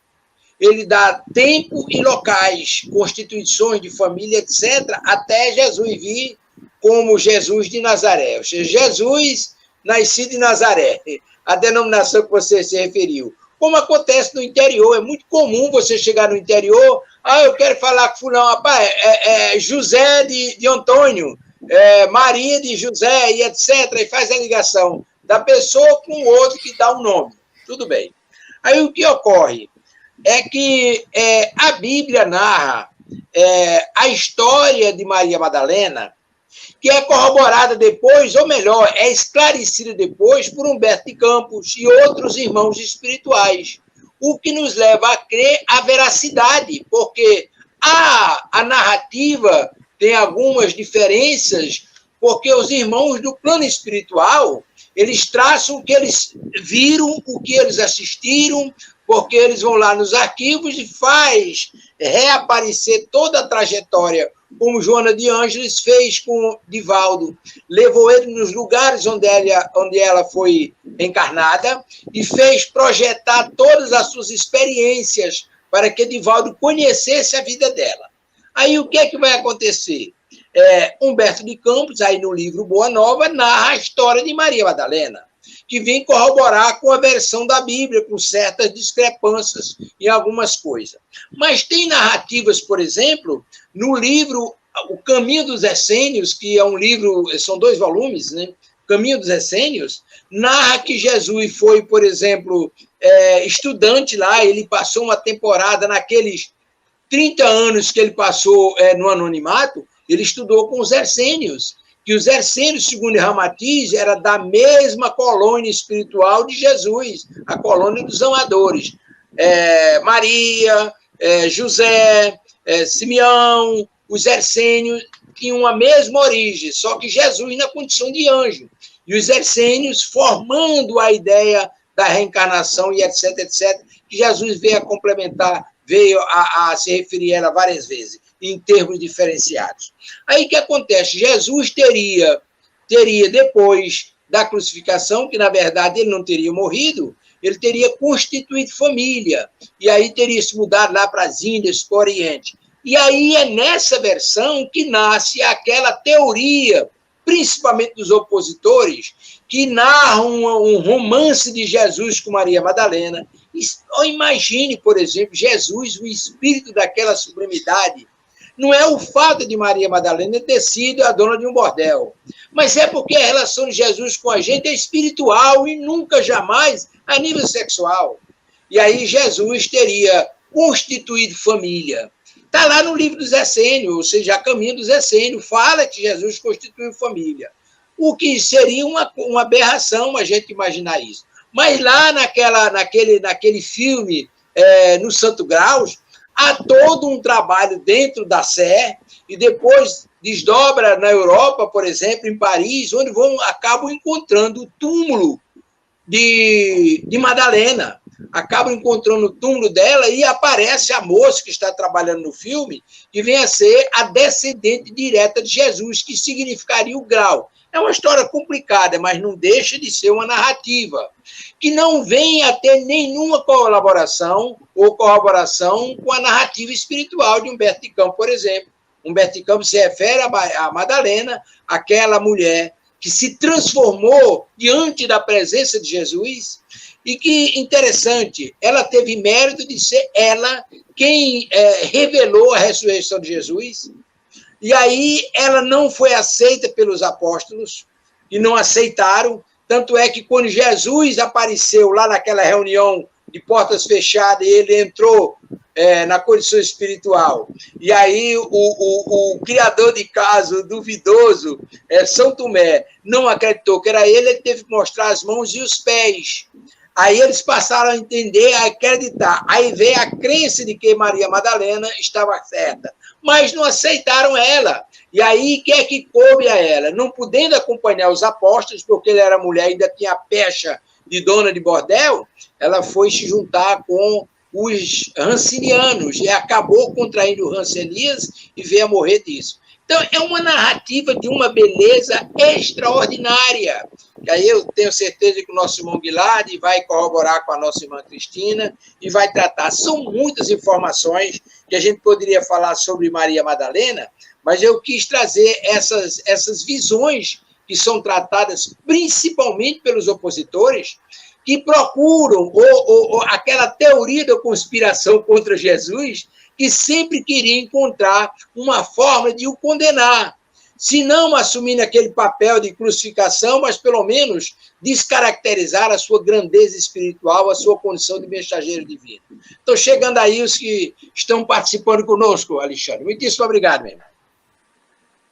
Ele dá tempo e locais, constituições de família, etc., até Jesus vir como Jesus de Nazaré. Ou seja, Jesus nascido em Nazaré, a denominação que você se referiu. Como acontece no interior, é muito comum você chegar no interior, eu quero falar com fulano, rapaz, José de Antônio, Maria de José, e etc., e faz a ligação da pessoa com o outro que dá um nome. Tudo bem. Aí o que ocorre? É que a Bíblia narra a história de Maria Madalena, que é corroborada depois, ou melhor, é esclarecida depois por Humberto de Campos e outros irmãos espirituais, o que nos leva a crer a veracidade, porque a narrativa tem algumas diferenças, porque os irmãos do plano espiritual, eles traçam o que eles viram, o que eles assistiram, porque eles vão lá nos arquivos e faz reaparecer toda a trajetória, como Joana de Ângeles fez com Divaldo. Levou ele nos lugares onde ela foi encarnada e fez projetar todas as suas experiências para que Divaldo conhecesse a vida dela. Aí o que é que vai acontecer? Humberto de Campos, aí no livro Boa Nova, narra a história de Maria Madalena, que vem corroborar com a versão da Bíblia, com certas discrepâncias em algumas coisas. Mas tem narrativas, por exemplo, no livro O Caminho dos Essênios, que é um livro, são 2 volumes, né? Caminho dos Essênios, narra que Jesus foi, por exemplo, estudante lá, ele passou uma temporada naqueles 30 anos que ele passou no anonimato, ele estudou com os Essênios, que os Essênios, segundo Ramatiz, era da mesma colônia espiritual de Jesus, a colônia dos amadores. Maria, José, Simeão, os Essênios tinham a mesma origem, só que Jesus na condição de anjo. E os Essênios formando a ideia da reencarnação e etc, etc, que Jesus veio a complementar, veio a se referir a ela várias vezes, em termos diferenciados. Aí o que acontece? Jesus teria, depois da crucificação, que na verdade ele não teria morrido, ele teria constituído família, e aí teria se mudado lá para as Índias, para o Oriente. E aí é nessa versão que nasce aquela teoria, principalmente dos opositores, que narram um romance de Jesus com Maria Madalena. Imagine, por exemplo, Jesus, o espírito daquela sublimidade. Não é o fato de Maria Madalena ter sido a dona de um bordel, mas é porque a relação de Jesus com a gente é espiritual e nunca, jamais, a nível sexual. E aí Jesus teria constituído família. Está lá no livro dos Essênios, ou seja, a Caminho dos Essênios, fala que Jesus constituiu família. O que seria uma aberração a gente imaginar isso. Mas lá naquele filme, no Santo Graus, há todo um trabalho dentro da Sé, e depois desdobra na Europa, por exemplo, em Paris, onde acabam encontrando o túmulo de Madalena. Acabam encontrando o túmulo dela e aparece a moça que está trabalhando no filme, que vem a ser a descendente direta de Jesus, que significaria o grau. É uma história complicada, mas não deixa de ser uma narrativa, que não vem a ter nenhuma colaboração ou corroboração com a narrativa espiritual de Humberto de Campos, por exemplo. Humberto de Campos se refere a Madalena, aquela mulher que se transformou diante da presença de Jesus, e que, interessante, ela teve mérito de ser ela quem revelou a ressurreição de Jesus. E aí ela não foi aceita pelos apóstolos, e não aceitaram, tanto é que quando Jesus apareceu lá naquela reunião de portas fechadas, e ele entrou na condição espiritual, e aí o criador de caso duvidoso, São Tomé, não acreditou que era ele teve que mostrar as mãos e os pés. Aí eles passaram a entender, a acreditar. Aí veio a crença de que Maria Madalena estava certa. Mas não aceitaram ela. E aí, o que é que coube a ela? Não podendo acompanhar os apóstolos, porque ela era mulher e ainda tinha a pecha de dona de bordel, ela foi se juntar com os rancinianos e acabou contraindo o rancenias e veio a morrer disso. Então, é uma narrativa de uma beleza extraordinária. E aí eu tenho certeza que o nosso irmão Guilherme vai corroborar com a nossa irmã Cristina e vai tratar. São muitas informações que a gente poderia falar sobre Maria Madalena, mas eu quis trazer essas visões que são tratadas principalmente pelos opositores, que procuram aquela teoria da conspiração contra Jesus, que sempre queria encontrar uma forma de o condenar, se não assumindo aquele papel de crucificação, mas pelo menos descaracterizar a sua grandeza espiritual, a sua condição de mensageiro divino. Estou chegando aí os que estão participando conosco, Alexandre. Muitíssimo obrigado, meu irmão.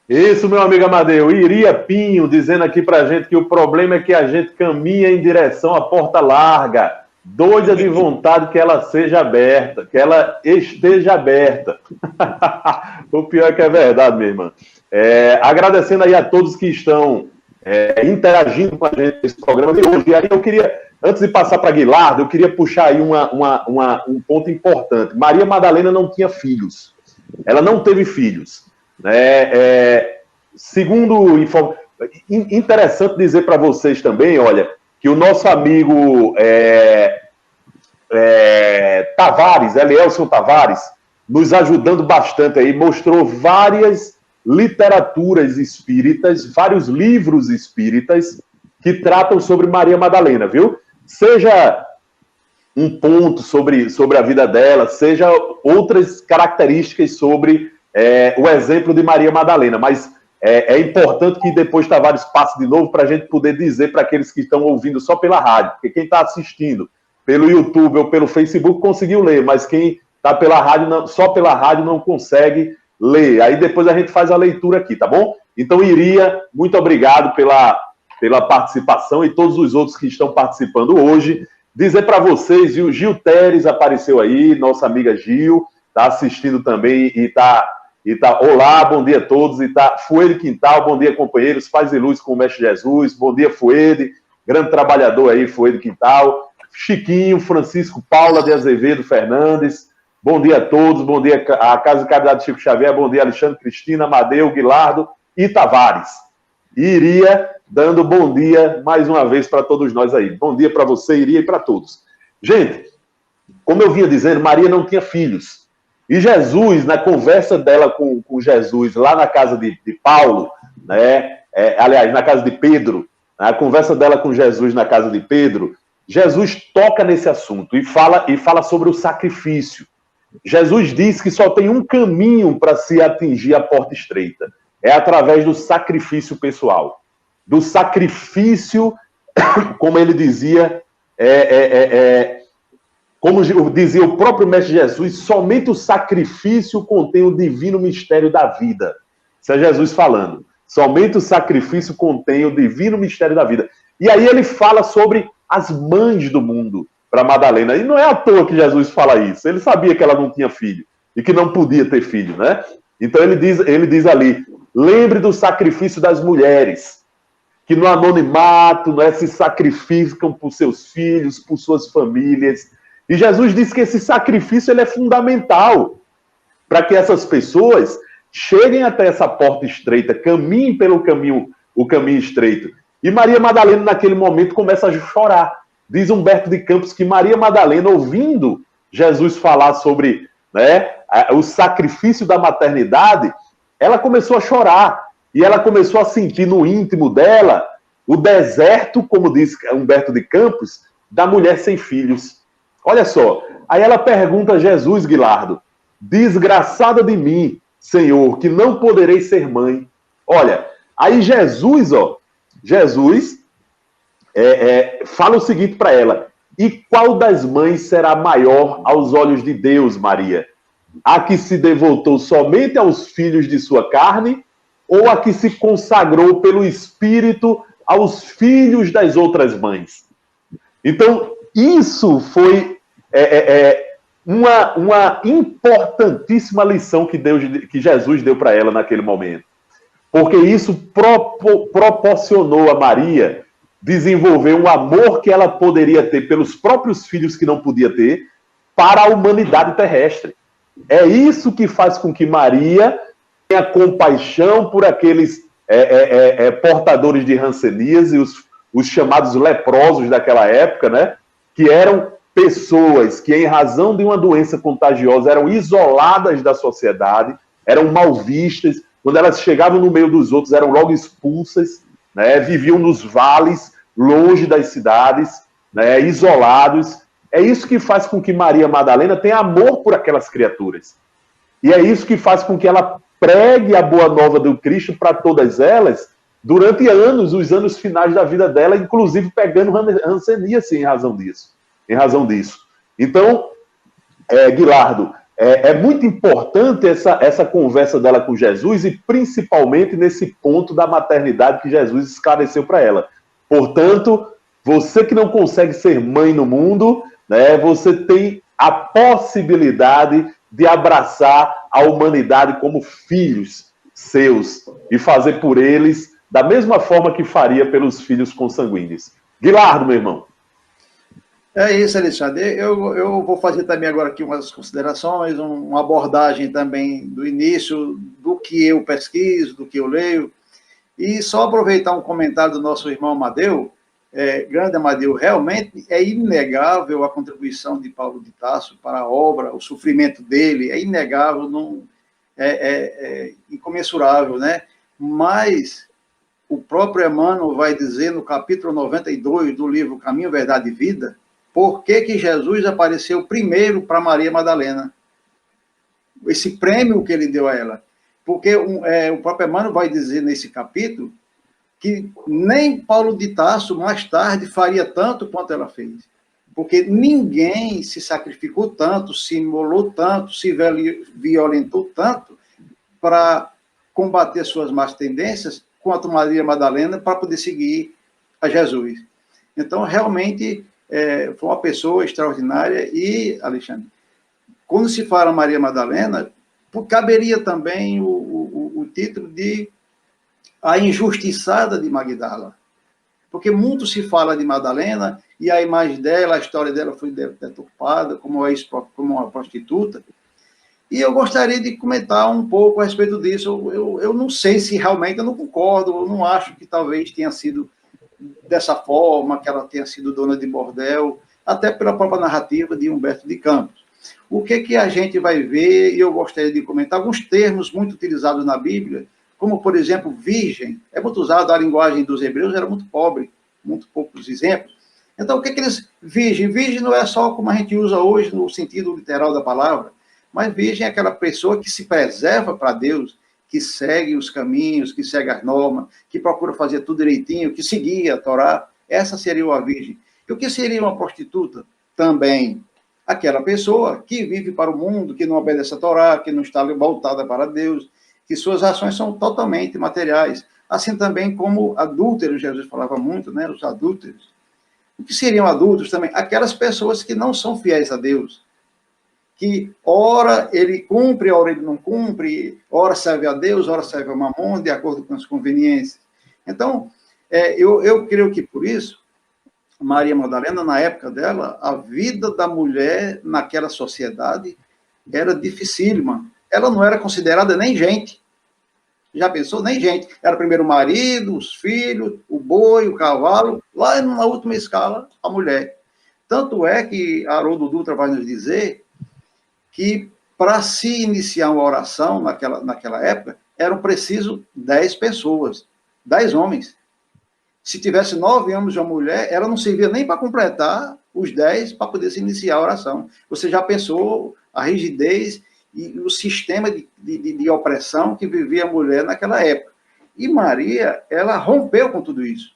Isso, meu amigo Amadeu. Iria Pinho dizendo aqui pra gente que o problema é que a gente caminha em direção à porta larga, doida de vontade que ela seja aberta, que ela esteja aberta. O pior é que é verdade, minha irmã. Agradecendo aí a todos que estão interagindo com a gente nesse programa de hoje. E aí eu queria Antes de passar para Guilardo, eu queria puxar aí um ponto importante. Maria Madalena não tinha filhos. Ela não teve filhos. Né? Segundo... Interessante dizer para vocês também, olha, que o nosso amigo Tavares, Elielson Tavares, nos ajudando bastante aí, mostrou várias literaturas espíritas, vários livros espíritas que tratam sobre Maria Madalena, viu? Seja um ponto sobre a vida dela, seja outras características sobre o exemplo de Maria Madalena, mas é importante que depois Tavares passe de novo para a gente poder dizer para aqueles que estão ouvindo só pela rádio, porque quem está assistindo pelo YouTube ou pelo Facebook conseguiu ler, mas quem está pela rádio, só pela rádio não consegue ler. Aí depois a gente faz a leitura aqui, tá bom? Então, Iria, muito obrigado pela participação e todos os outros que estão participando hoje. Dizer para vocês, o Gil Teres apareceu aí, nossa amiga Gil, está assistindo também e tá. Olá, bom dia a todos. E tá Fuede Quintal, bom dia, companheiros. Paz e luz com o Mestre Jesus. Bom dia, Fuede. Grande trabalhador aí, Fuede Quintal. Chiquinho, Francisco Paula de Azevedo Fernandes. Bom dia a todos. Bom dia à Casa de Caridade Chico Xavier. Bom dia, Alexandre Cristina, Amadeu, Guilardo e Tavares. E Iria dando bom dia mais uma vez para todos nós aí. Bom dia para você, Iria, e para todos. Gente, como eu vinha dizendo, Maria não tinha filhos. E Jesus, na conversa dela com Jesus, lá na casa de Paulo, né? Aliás, na casa de Pedro, a conversa dela com Jesus na casa de Pedro, Jesus toca nesse assunto e fala sobre o sacrifício. Jesus diz que só tem um caminho para se atingir a porta estreita. É através do sacrifício pessoal. Do sacrifício, como ele dizia, como dizia o próprio Mestre Jesus, somente o sacrifício contém o divino mistério da vida. Isso é Jesus falando. Somente o sacrifício contém o divino mistério da vida. E aí ele fala sobre as mães do mundo para Madalena. E não é à toa que Jesus fala isso. Ele sabia que ela não tinha filho e que não podia ter filho, né? Então ele diz ali, lembre do sacrifício das mulheres, que no anonimato, né, se sacrificam por seus filhos, por suas famílias. E Jesus disse que esse sacrifício ele é fundamental para que essas pessoas cheguem até essa porta estreita, caminhem pelo caminho, o caminho estreito. E Maria Madalena, naquele momento, começa a chorar. Diz Humberto de Campos que Maria Madalena, ouvindo Jesus falar sobre, né, o sacrifício da maternidade, ela começou a chorar. E ela começou a sentir no íntimo dela o deserto, como diz Humberto de Campos, da mulher sem filhos. Olha só, aí ela pergunta a Jesus, Guilardo, desgraçada de mim, Senhor, que não poderei ser mãe. Olha, aí Jesus fala o seguinte para ela, e qual das mães será maior aos olhos de Deus, Maria? A que se devotou somente aos filhos de sua carne, ou a que se consagrou pelo Espírito aos filhos das outras mães? Então, isso foi uma importantíssima lição que Jesus deu para ela naquele momento. Porque isso proporcionou a Maria desenvolver um amor que ela poderia ter pelos próprios filhos que não podia ter para a humanidade terrestre. É isso que faz com que Maria tenha compaixão por aqueles portadores de hanseníase, os chamados leprosos daquela época, né? Que eram pessoas que, em razão de uma doença contagiosa, eram isoladas da sociedade, eram mal vistas, quando elas chegavam no meio dos outros, eram logo expulsas, né? Viviam nos vales, longe das cidades, né? Isolados. É isso que faz com que Maria Madalena tenha amor por aquelas criaturas. E é isso que faz com que ela pregue a boa nova do Cristo para todas elas, durante anos, os anos finais da vida dela, inclusive pegando hanseníase em razão disso. Então, Guilardo, é muito importante essa conversa dela com Jesus e principalmente nesse ponto da maternidade que Jesus esclareceu para ela. Portanto, você que não consegue ser mãe no mundo, né, você tem a possibilidade de abraçar a humanidade como filhos seus e fazer por eles da mesma forma que faria pelos filhos consanguíneos. Guilardo, meu irmão. É isso, Alexandre. Eu vou fazer também agora aqui umas considerações, uma abordagem também do início, do que eu pesquiso, do que eu leio, e só aproveitar um comentário do nosso irmão Amadeu, grande Amadeu, realmente é inegável a contribuição de Paulo de Tarso para a obra, o sofrimento dele, é inegável, não, é incomensurável, né? Mas o próprio Emmanuel vai dizer no capítulo 92 do livro Caminho, Verdade e Vida, por que Jesus apareceu primeiro para Maria Madalena. Esse prêmio que ele deu a ela. Porque o próprio Emmanuel vai dizer nesse capítulo que nem Paulo de Tarso, mais tarde, faria tanto quanto ela fez. Porque ninguém se sacrificou tanto, se imolou tanto, se violentou tanto para combater suas más tendências quanto Maria Madalena para poder seguir a Jesus. Então, realmente, foi uma pessoa extraordinária. E, Alexandre, quando se fala Maria Madalena, caberia também o título de A Injustiçada de Magdala. Porque muito se fala de Madalena e a imagem dela, a história dela foi deturpada como uma prostituta. E eu gostaria de comentar um pouco a respeito disso. Eu não sei se realmente, eu não concordo, eu não acho que talvez tenha sido dessa forma, que ela tenha sido dona de bordel, até pela própria narrativa de Humberto de Campos. O que a gente vai ver, e eu gostaria de comentar, alguns termos muito utilizados na Bíblia, como, por exemplo, virgem, é muito usado, a linguagem dos hebreus era muito pobre, muito poucos exemplos. Então, o que eles... Virgem não é só como a gente usa hoje no sentido literal da palavra, mas virgem é aquela pessoa que se preserva para Deus, que segue os caminhos, que segue as normas, que procura fazer tudo direitinho, que seguia a Torá. Essa seria uma virgem. E o que seria uma prostituta? Também aquela pessoa que vive para o mundo, que não obedece a Torá, que não está voltada para Deus, que suas ações são totalmente materiais. Assim também como adúlteros, Jesus falava muito, né? Os adúlteros. O que seriam adúlteros também? Aquelas pessoas que não são fiéis a Deus, que ora ele cumpre, ora ele não cumpre, ora serve a Deus, ora serve a Mamon, de acordo com as conveniências. Então, eu creio que por isso, Maria Madalena, na época dela, a vida da mulher naquela sociedade era dificílima. Ela não era considerada nem gente. Já pensou? Nem gente. Era primeiro o marido, os filhos, o boi, o cavalo, lá na última escala, a mulher. Tanto é que Haroldo Dutra vai nos dizer que para se iniciar uma oração naquela época, eram preciso 10 pessoas, 10 homens. Se tivesse 9 homens de uma mulher, ela não servia nem para completar os 10 para poder se iniciar a oração. Você já pensou a rigidez e o sistema de opressão que vivia a mulher naquela época. E Maria, ela rompeu com tudo isso.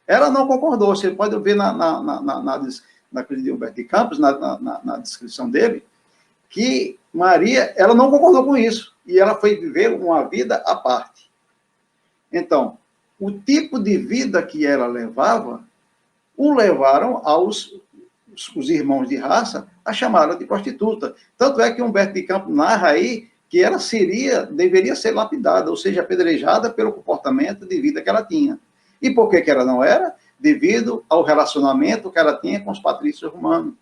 Ela não concordou. Você pode ver na coisa de Humberto de Campos, na descrição dele, que Maria, ela não concordou com isso, e ela foi viver uma vida à parte. Então, o tipo de vida que ela levava, o levaram os irmãos de raça a chamá-la de prostituta. Tanto é que Humberto de Campos narra aí que ela deveria ser lapidada, ou seja, apedrejada pelo comportamento de vida que ela tinha. E por que ela não era? Devido ao relacionamento que ela tinha com os patrícios romanos.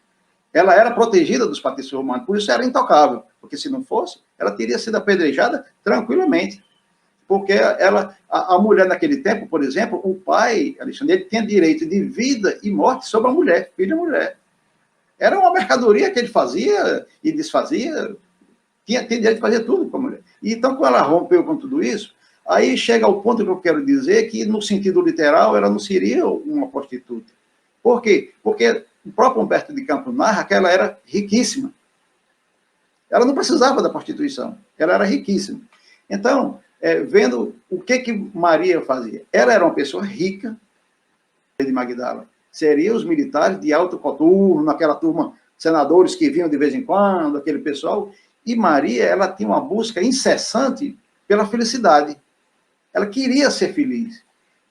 Ela era protegida dos patrícios romanos, por isso era intocável, porque se não fosse, ela teria sido apedrejada tranquilamente. Porque a mulher naquele tempo, por exemplo, o pai, Alexandre, ele tinha direito de vida e morte sobre a mulher, filho e mulher. Era uma mercadoria que ele fazia e desfazia, tinha direito de fazer tudo com a mulher. E então, quando ela rompeu com tudo isso, aí chega ao ponto que eu quero dizer que, no sentido literal, ela não seria uma prostituta. Por quê? Porque o próprio Humberto de Campos narra que ela era riquíssima. Ela não precisava da prostituição, ela era riquíssima. Então, vendo o que Maria fazia, ela era uma pessoa rica de Magdala. Seriam os militares de alto coturno, aquela turma, senadores que vinham de vez em quando, aquele pessoal. E Maria, ela tinha uma busca incessante pela felicidade. Ela queria ser feliz.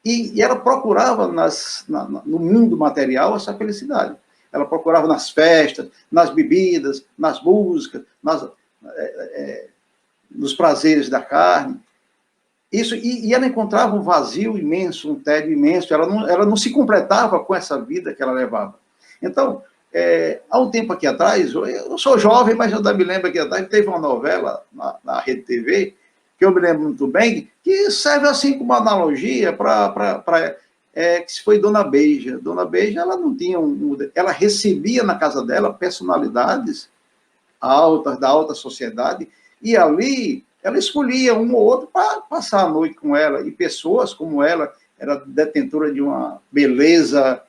E ela procurava no mundo material essa felicidade. Ela procurava nas festas, nas bebidas, nas músicas, nos prazeres da carne. Isso, e ela encontrava um vazio imenso, um tédio imenso. Ela não se completava com essa vida que ela levava. Então, há um tempo aqui atrás, eu sou jovem, mas eu ainda me lembro aqui atrás, teve uma novela na Rede TV, que eu me lembro muito bem, que serve assim como analogia que foi Dona Beija. Dona Beija, ela não tinha ela recebia na casa dela personalidades altas, da alta sociedade, e ali ela escolhia um ou outro para passar a noite com ela, e pessoas como ela, era detentora de uma beleza,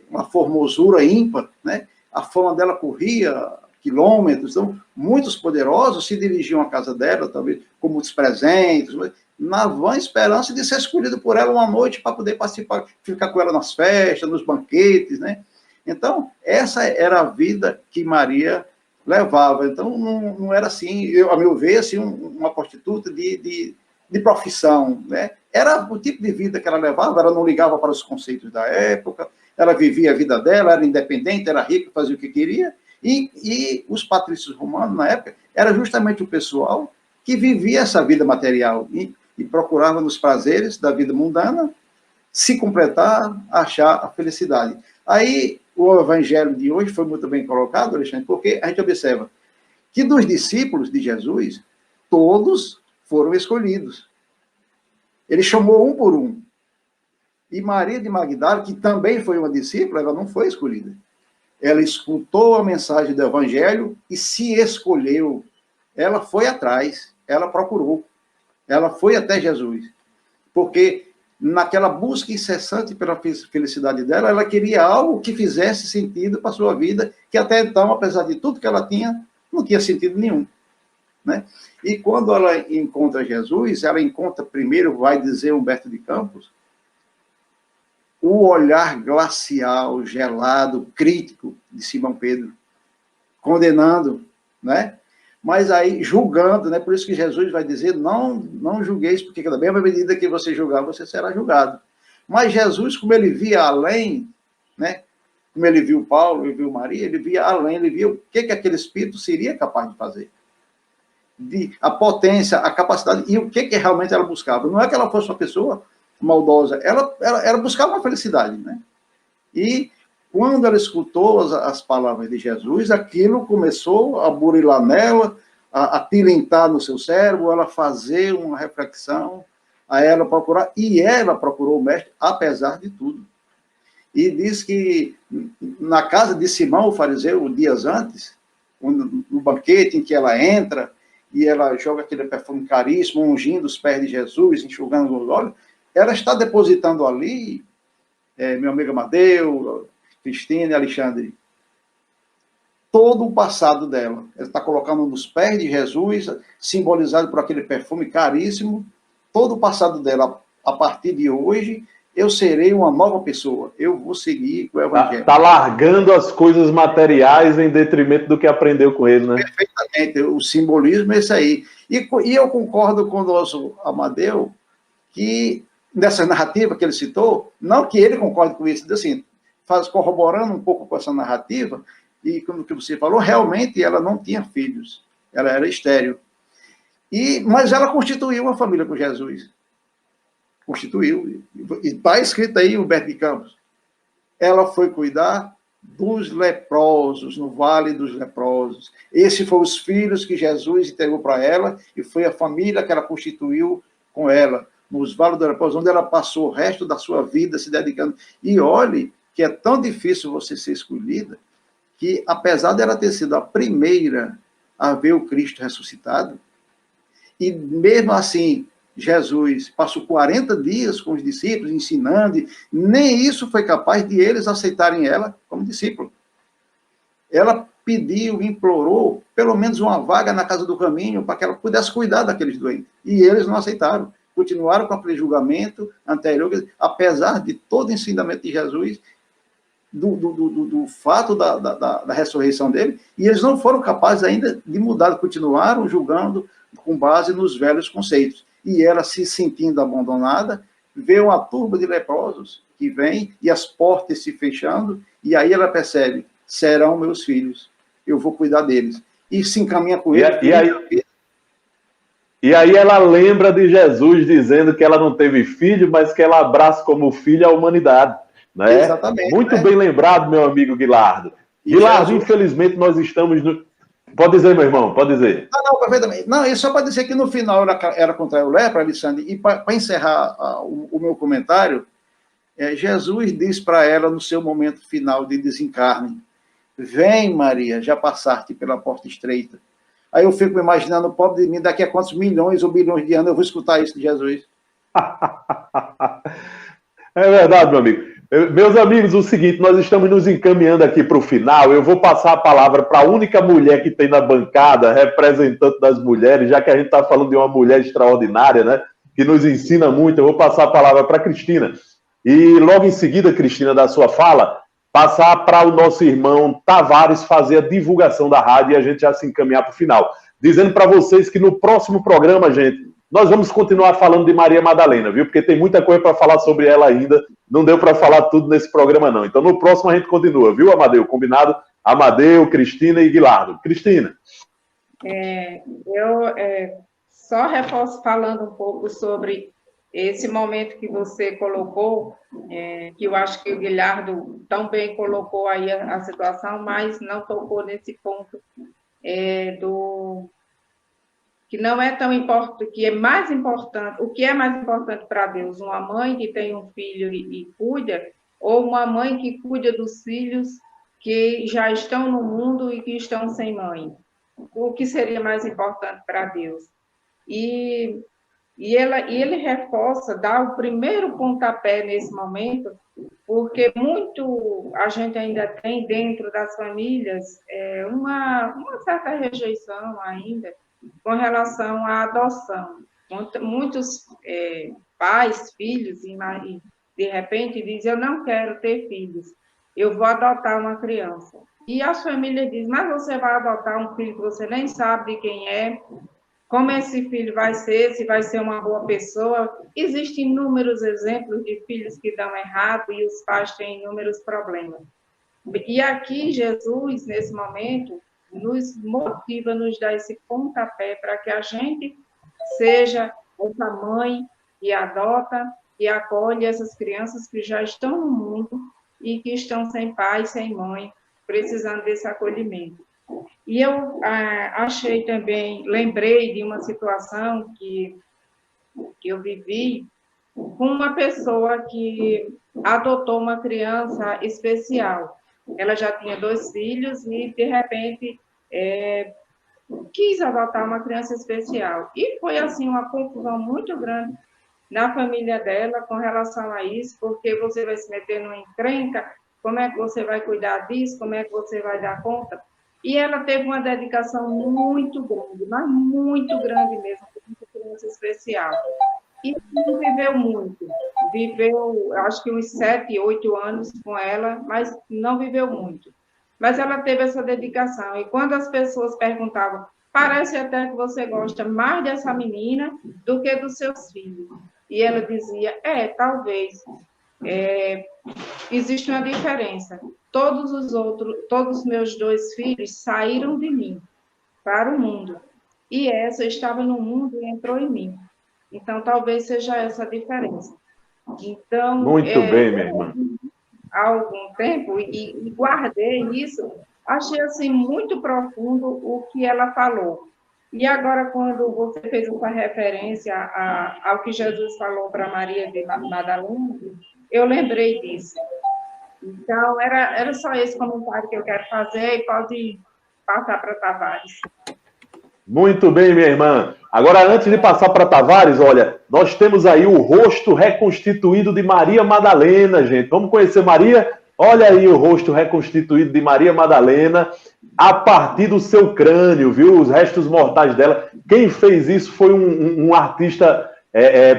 uma formosura ímpar, né? A fama dela corria quilômetros, então muitos poderosos se dirigiam à casa dela, talvez com muitos presentes, na vã esperança de ser escolhido por ela uma noite para poder participar, ficar com ela nas festas, nos banquetes, né? Então, essa era a vida que Maria levava. Então, não era assim, a meu ver, assim, uma prostituta de profissão, né? Era o tipo de vida que ela levava, ela não ligava para os conceitos da época, ela vivia a vida dela, era independente, era rica, fazia o que queria, e os patrícios romanos, na época, era justamente o pessoal que vivia essa vida material e procurava nos prazeres da vida mundana se completar, achar a felicidade. Aí, o evangelho de hoje foi muito bem colocado, Alexandre, porque a gente observa que dos discípulos de Jesus, todos foram escolhidos. Ele chamou um por um. E Maria de Magdala, que também foi uma discípula, ela não foi escolhida. Ela escutou a mensagem do evangelho e se escolheu. Ela foi atrás, ela procurou. Ela foi até Jesus. Porque naquela busca incessante pela felicidade dela, ela queria algo que fizesse sentido para a sua vida, que até então, apesar de tudo que ela tinha, não tinha sentido nenhum. Né? E quando ela encontra Jesus, ela encontra primeiro, vai dizer Humberto de Campos, o olhar glacial, gelado, crítico de Simão Pedro, condenando, né? Mas aí julgando, né? Por isso que Jesus vai dizer, não julgueis, porque da mesma medida que você julgar, você será julgado. Mas Jesus, como ele via além, né? Como ele viu Paulo, ele viu Maria, ele via além, ele via o que aquele espírito seria capaz de fazer. A potência, a capacidade, e o que realmente ela buscava. Não é que ela fosse uma pessoa maldosa, ela buscava uma felicidade, né? E quando ela escutou as palavras de Jesus, aquilo começou a burilar nela, a tilintar no seu cérebro, ela fazer uma reflexão, a ela procurar, e ela procurou o mestre, apesar de tudo. E diz que na casa de Simão, o fariseu, dias antes, no banquete em que ela entra, e ela joga aquele perfume caríssimo, ungindo os pés de Jesus, enxugando os olhos, ela está depositando ali, meu amigo Amadeu, Cristina e Alexandre, todo o passado dela. Ela está colocando nos pés de Jesus, simbolizado por aquele perfume caríssimo, todo o passado dela. A partir de hoje, eu serei uma nova pessoa. Eu vou seguir o evangelho. Está largando as coisas materiais em detrimento do que aprendeu com ele, né? Perfeitamente. O simbolismo é esse aí. E eu concordo com o nosso Amadeu que nessa narrativa que ele citou, não que ele concorde com isso, assim, corroborando um pouco com essa narrativa, e como que você falou, realmente ela não tinha filhos, ela era estéril. Mas ela constituiu uma família com Jesus. Constituiu. E está escrito aí, Humberto de Campos. Ela foi cuidar dos leprosos, no Vale dos Leprosos. Esses foram os filhos que Jesus entregou para ela, e foi a família que ela constituiu com ela, nos Vales dos Leprosos, onde ela passou o resto da sua vida se dedicando. E olhe que é tão difícil você ser escolhida, que apesar dela ter sido a primeira a ver o Cristo ressuscitado, e mesmo assim, Jesus passou 40 dias com os discípulos, ensinando, e nem isso foi capaz de eles aceitarem ela como discípula. Ela pediu, implorou, pelo menos uma vaga na casa do caminho, para que ela pudesse cuidar daqueles doentes. E eles não aceitaram. Continuaram com aquele julgamento anterior, apesar de todo o ensinamento de Jesus, do fato da ressurreição dele, e eles não foram capazes ainda de mudar, continuaram julgando com base nos velhos conceitos. E ela, se sentindo abandonada, vê uma turba de leprosos que vem e as portas se fechando, e aí ela percebe, serão meus filhos, eu vou cuidar deles. E se encaminha com ele. E aí ela lembra de Jesus dizendo que ela não teve filho, mas que ela abraça como filho a humanidade. Né? Exatamente. Muito né? bem lembrado, meu amigo Guilardo. E Guilardo, Jesus... infelizmente, nós estamos no... Pode dizer, meu irmão, pode dizer. Não, perfeitamente. Não, isso só para dizer que no final era contra o lepra, Alexandre, e para encerrar o meu comentário, Jesus diz para ela no seu momento final de desencarne: vem, Maria, já passaste pela porta estreita. Aí eu fico imaginando, pobre de mim, daqui a quantos milhões ou bilhões de anos eu vou escutar isso de Jesus. É verdade, meu amigo. Meus amigos, o seguinte, nós estamos nos encaminhando aqui para o final. Eu vou passar a palavra para a única mulher que tem na bancada, representante das mulheres, já que a gente está falando de uma mulher extraordinária, né? Que nos ensina muito. Eu vou passar a palavra para a Cristina. E logo em seguida, Cristina, da sua fala, passar para o nosso irmão Tavares fazer a divulgação da rádio e a gente já se encaminhar para o final. Dizendo para vocês que no próximo programa, gente, nós vamos continuar falando de Maria Madalena, viu? Porque tem muita coisa para falar sobre ela ainda. Não deu para falar tudo nesse programa, não. Então, no próximo a gente continua, viu, Amadeu? Combinado? Amadeu, Cristina e Guilardo. Cristina. Só reforço falando um pouco sobre esse momento que você colocou, que eu acho que o Guilardo também colocou aí a situação, mas não tocou nesse ponto que não é tão importante, que é mais importante, o que é mais importante para Deus, uma mãe que tem um filho e cuida, ou uma mãe que cuida dos filhos que já estão no mundo e que estão sem mãe? O que seria mais importante para Deus? E ele reforça, dá o primeiro pontapé nesse momento, porque a gente ainda tem dentro das famílias uma certa rejeição ainda com relação à adoção. Muitos pais, filhos, e de repente dizem: eu não quero ter filhos, eu vou adotar uma criança. E as famílias dizem: mas você vai adotar um filho que você nem sabe de quem é, como esse filho vai ser, se vai ser uma boa pessoa. Existem inúmeros exemplos de filhos que dão errado e os pais têm inúmeros problemas. E aqui Jesus, nesse momento, nos motiva, nos dá esse pontapé para que a gente seja essa mãe que adota e acolhe essas crianças que já estão no mundo e que estão sem pai, sem mãe, precisando desse acolhimento. E eu achei também, lembrei de uma situação que eu vivi com uma pessoa que adotou uma criança especial. Ela já tinha 2 filhos e, de repente, quis adotar uma criança especial. E foi, assim, uma confusão muito grande na família dela com relação a isso, porque você vai se meter numa encrenca, como é que você vai cuidar disso, como é que você vai dar conta? E ela teve uma dedicação muito grande, mas muito grande mesmo, com uma criança especial. E não viveu muito. Viveu, acho que uns 7, 8 anos com ela, mas não viveu muito. Mas ela teve essa dedicação. E quando as pessoas perguntavam: parece até que você gosta mais dessa menina do que dos seus filhos. E ela dizia: talvez. Existe uma diferença. Todos os meus 2 filhos saíram de mim para o mundo. E essa estava no mundo e entrou em mim. Então, talvez seja essa a diferença. Então, muito bem, minha irmã. Há algum tempo, e guardei isso, achei assim muito profundo o que ela falou. E agora, quando você fez essa referência ao que Jesus falou para Maria de Madalena, eu lembrei disso. Então, era só esse comentário que eu quero fazer, e pode passar para Tavares. Muito bem, minha irmã. Agora, antes de passar para Tavares, olha, nós temos aí o rosto reconstituído de Maria Madalena, gente. Vamos conhecer Maria? Olha aí o rosto reconstituído de Maria Madalena a partir do seu crânio, viu? Os restos mortais dela. Quem fez isso foi um artista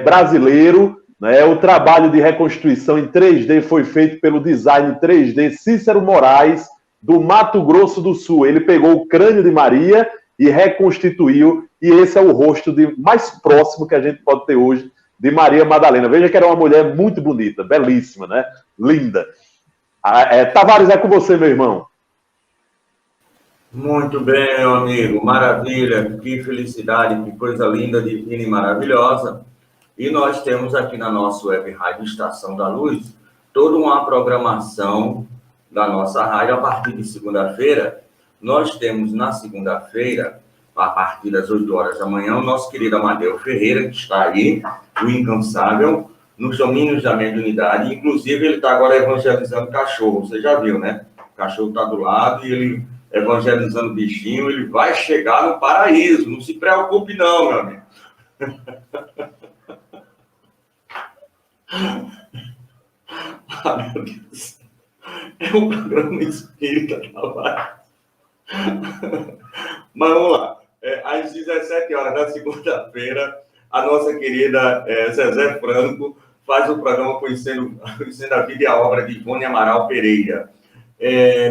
brasileiro, né? O trabalho de reconstituição em 3D foi feito pelo design 3D Cícero Moraes, do Mato Grosso do Sul. Ele pegou o crânio de Maria e reconstituiu, e esse é o rosto mais próximo que a gente pode ter hoje de Maria Madalena. Veja que era uma mulher muito bonita, belíssima, né? Linda. Tavares, é com você, meu irmão. Muito bem, meu amigo, maravilha, que felicidade, que coisa linda, divina e maravilhosa. E nós temos aqui na nossa web rádio Estação da Luz toda uma programação da nossa rádio a partir de segunda-feira. Nós temos na segunda-feira, a partir das 8 horas da manhã, o nosso querido Amadeu Ferreira, que está aí, o incansável, nos domínios da mediunidade. Inclusive, ele está agora evangelizando cachorro. Você já viu, né? O cachorro está do lado e ele evangelizando o bichinho. Ele vai chegar no paraíso. Não se preocupe, não, meu amigo. Ah, meu Deus. É um programa espírita, tá? Mas vamos lá. Às 17 horas da segunda-feira, a nossa querida Zezé Franco faz o programa conhecendo a vida e a obra de Ivone Amaral Pereira.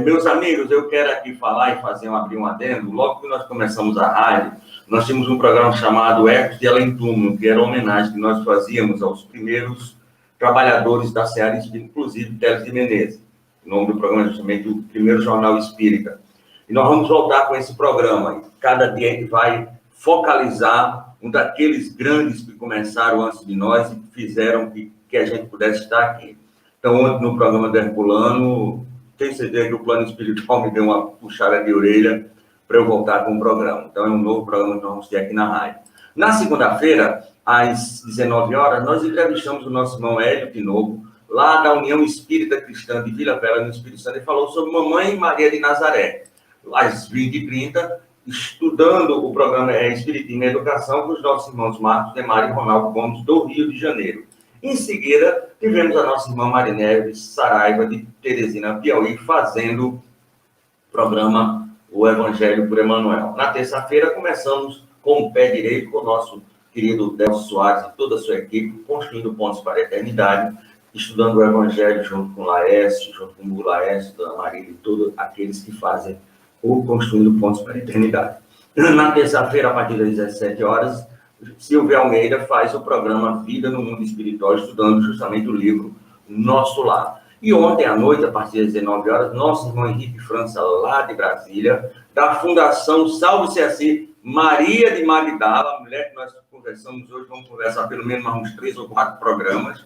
Meus amigos, eu quero aqui falar e abrir um adendo. Logo que nós começamos a rádio, nós tínhamos um programa chamado Ecos de Além Túmulo, que era uma homenagem que nós fazíamos aos primeiros trabalhadores da Seara Espírita, inclusive Teles de Menezes. O nome do programa é justamente o primeiro jornal espírita. E nós vamos voltar com esse programa. Cada dia a gente vai focalizar um daqueles grandes que começaram antes de nós e fizeram que a gente pudesse estar aqui. Então, ontem no programa do Herculano, tenho certeza que o plano espiritual me deu uma puxada de orelha para eu voltar com o programa. Então, é um novo programa que nós vamos ter aqui na rádio. Na segunda-feira, às 19 horas, nós entrevistamos o nosso irmão Hélio de novo, lá da União Espírita Cristã de Vila Velha, no Espírito Santo, e falou sobre Mamãe Maria de Nazaré. Às 20h30, estudando o programa Espiritismo e Educação com os nossos irmãos Marcos Demar e Ronaldo Gomes, do Rio de Janeiro. Em seguida, tivemos a nossa irmã Marineves Saraiva, de Teresina, Piauí, fazendo o programa O Evangelho por Emmanuel. Na terça-feira, começamos com o pé direito com o nosso querido Delcio Soares e toda a sua equipe, construindo pontos para a eternidade, estudando o Evangelho junto com o Laércio, junto com o Hugo Laércio, Dona Maria e todos aqueles que fazem o Construindo Pontos para a Eternidade. Na terça-feira, a partir das 17 horas, Silvia Almeida faz o programa Vida no Mundo Espiritual, estudando justamente o livro Nosso Lar. E ontem à noite, a partir das 19 horas, nosso irmão Henrique França, lá de Brasília, da Fundação Salve-se Assim, Maria de Magdala, a mulher que nós conversamos hoje, vamos conversar pelo menos mais uns 3 ou 4 programas,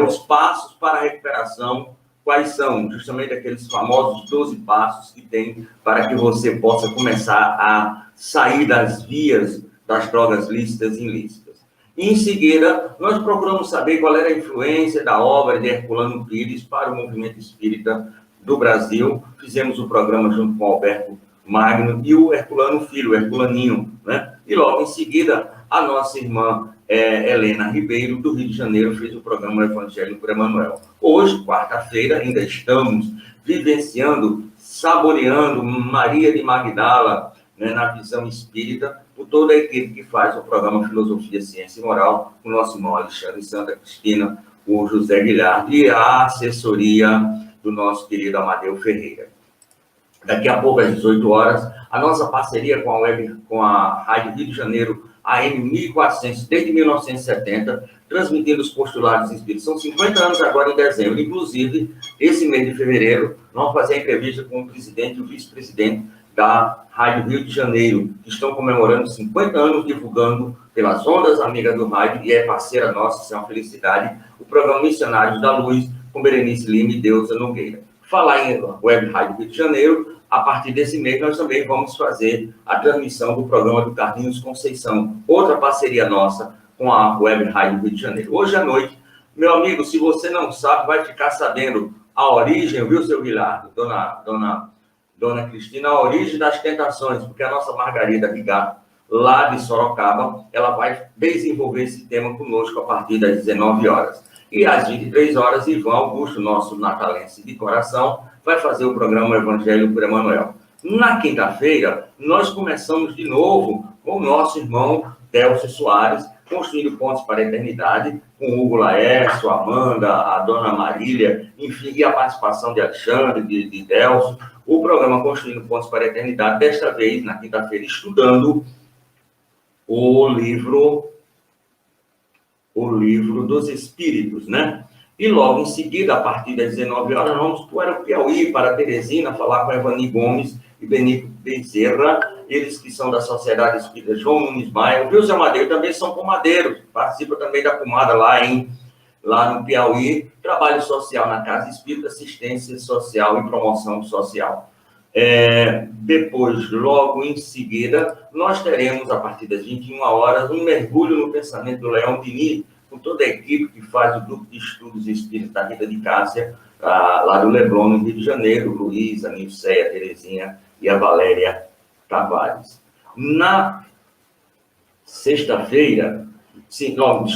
os passos para a recuperação. Quais são justamente aqueles famosos 12 passos que tem para que você possa começar a sair das vias das drogas lícitas e ilícitas. E, em seguida, nós procuramos saber qual era a influência da obra de Herculano Pires para o movimento espírita do Brasil. Fizemos um programa junto com o Alberto Magno e o Herculano Filho, o Herculaninho, né? E logo em seguida, a nossa irmã Helena Ribeiro, do Rio de Janeiro, fez o programa Evangelho por Emmanuel. Hoje, quarta-feira, ainda estamos vivenciando, saboreando Maria de Magdala, né, na visão espírita, por toda a equipe que faz o programa Filosofia, Ciência e Moral, o nosso irmão Alexandre Santa Cristina, o José Guilherme e a assessoria do nosso querido Amadeu Ferreira. Daqui a pouco, às 18 horas, a nossa parceria com a Rádio Rio de Janeiro, AM 1400, desde 1970, transmitindo os postulados espíritas. São 50 anos agora em dezembro. Inclusive, esse mês de fevereiro, nós vamos fazer a entrevista com o presidente e o vice-presidente da Rádio Rio de Janeiro, que estão comemorando 50 anos, divulgando pelas ondas amigas do rádio, e é parceira nossa, isso é uma felicidade, o programa Missionários da Luz, com Berenice Lima e Deusa Nogueira. Falar em Web Rádio Rio de Janeiro, a partir desse mês nós também vamos fazer a transmissão do programa do Carlinhos Conceição, outra parceria nossa com a Web Rádio Rio de Janeiro. Hoje à noite, meu amigo, se você não sabe, vai ficar sabendo a origem, viu, seu Guilherme, Dona Cristina, a origem das tentações, porque a nossa Margarida Rigato, lá de Sorocaba, ela vai desenvolver esse tema conosco a partir das 19 horas. E às 23 horas, Ivan Augusto, nosso natalense de coração, vai fazer o programa Evangelho por Emmanuel. Na quinta-feira, nós começamos de novo com o nosso irmão Delcio Soares, construindo pontos para a eternidade, com o Hugo Laércio, a Amanda, a Dona Marília, enfim, e a participação de Alexandre, de Delcio, o programa Construindo Pontos para a Eternidade, desta vez, na quinta-feira, estudando o livro dos Espíritos, né? E logo em seguida, a partir das 19 horas, vamos para o Piauí, para Teresina, falar com Evani Gomes e Benito Bezerra, eles que são da Sociedade Espírita João Nunes Maia. O Wilson Madeiro também são pomadeiros, participa também da pomada lá em lá no Piauí, trabalho social na Casa Espírita, assistência social e promoção social. Depois, logo em seguida, nós teremos, a partir das 21 horas, um mergulho no pensamento do Leão Denis, com toda a equipe que faz o grupo de estudos espíritas da Rita de Cássia, lá do Leblon, no Rio de Janeiro, Luiz, a Nilceia, a Terezinha e a Valéria Tavares. Na sexta-feira,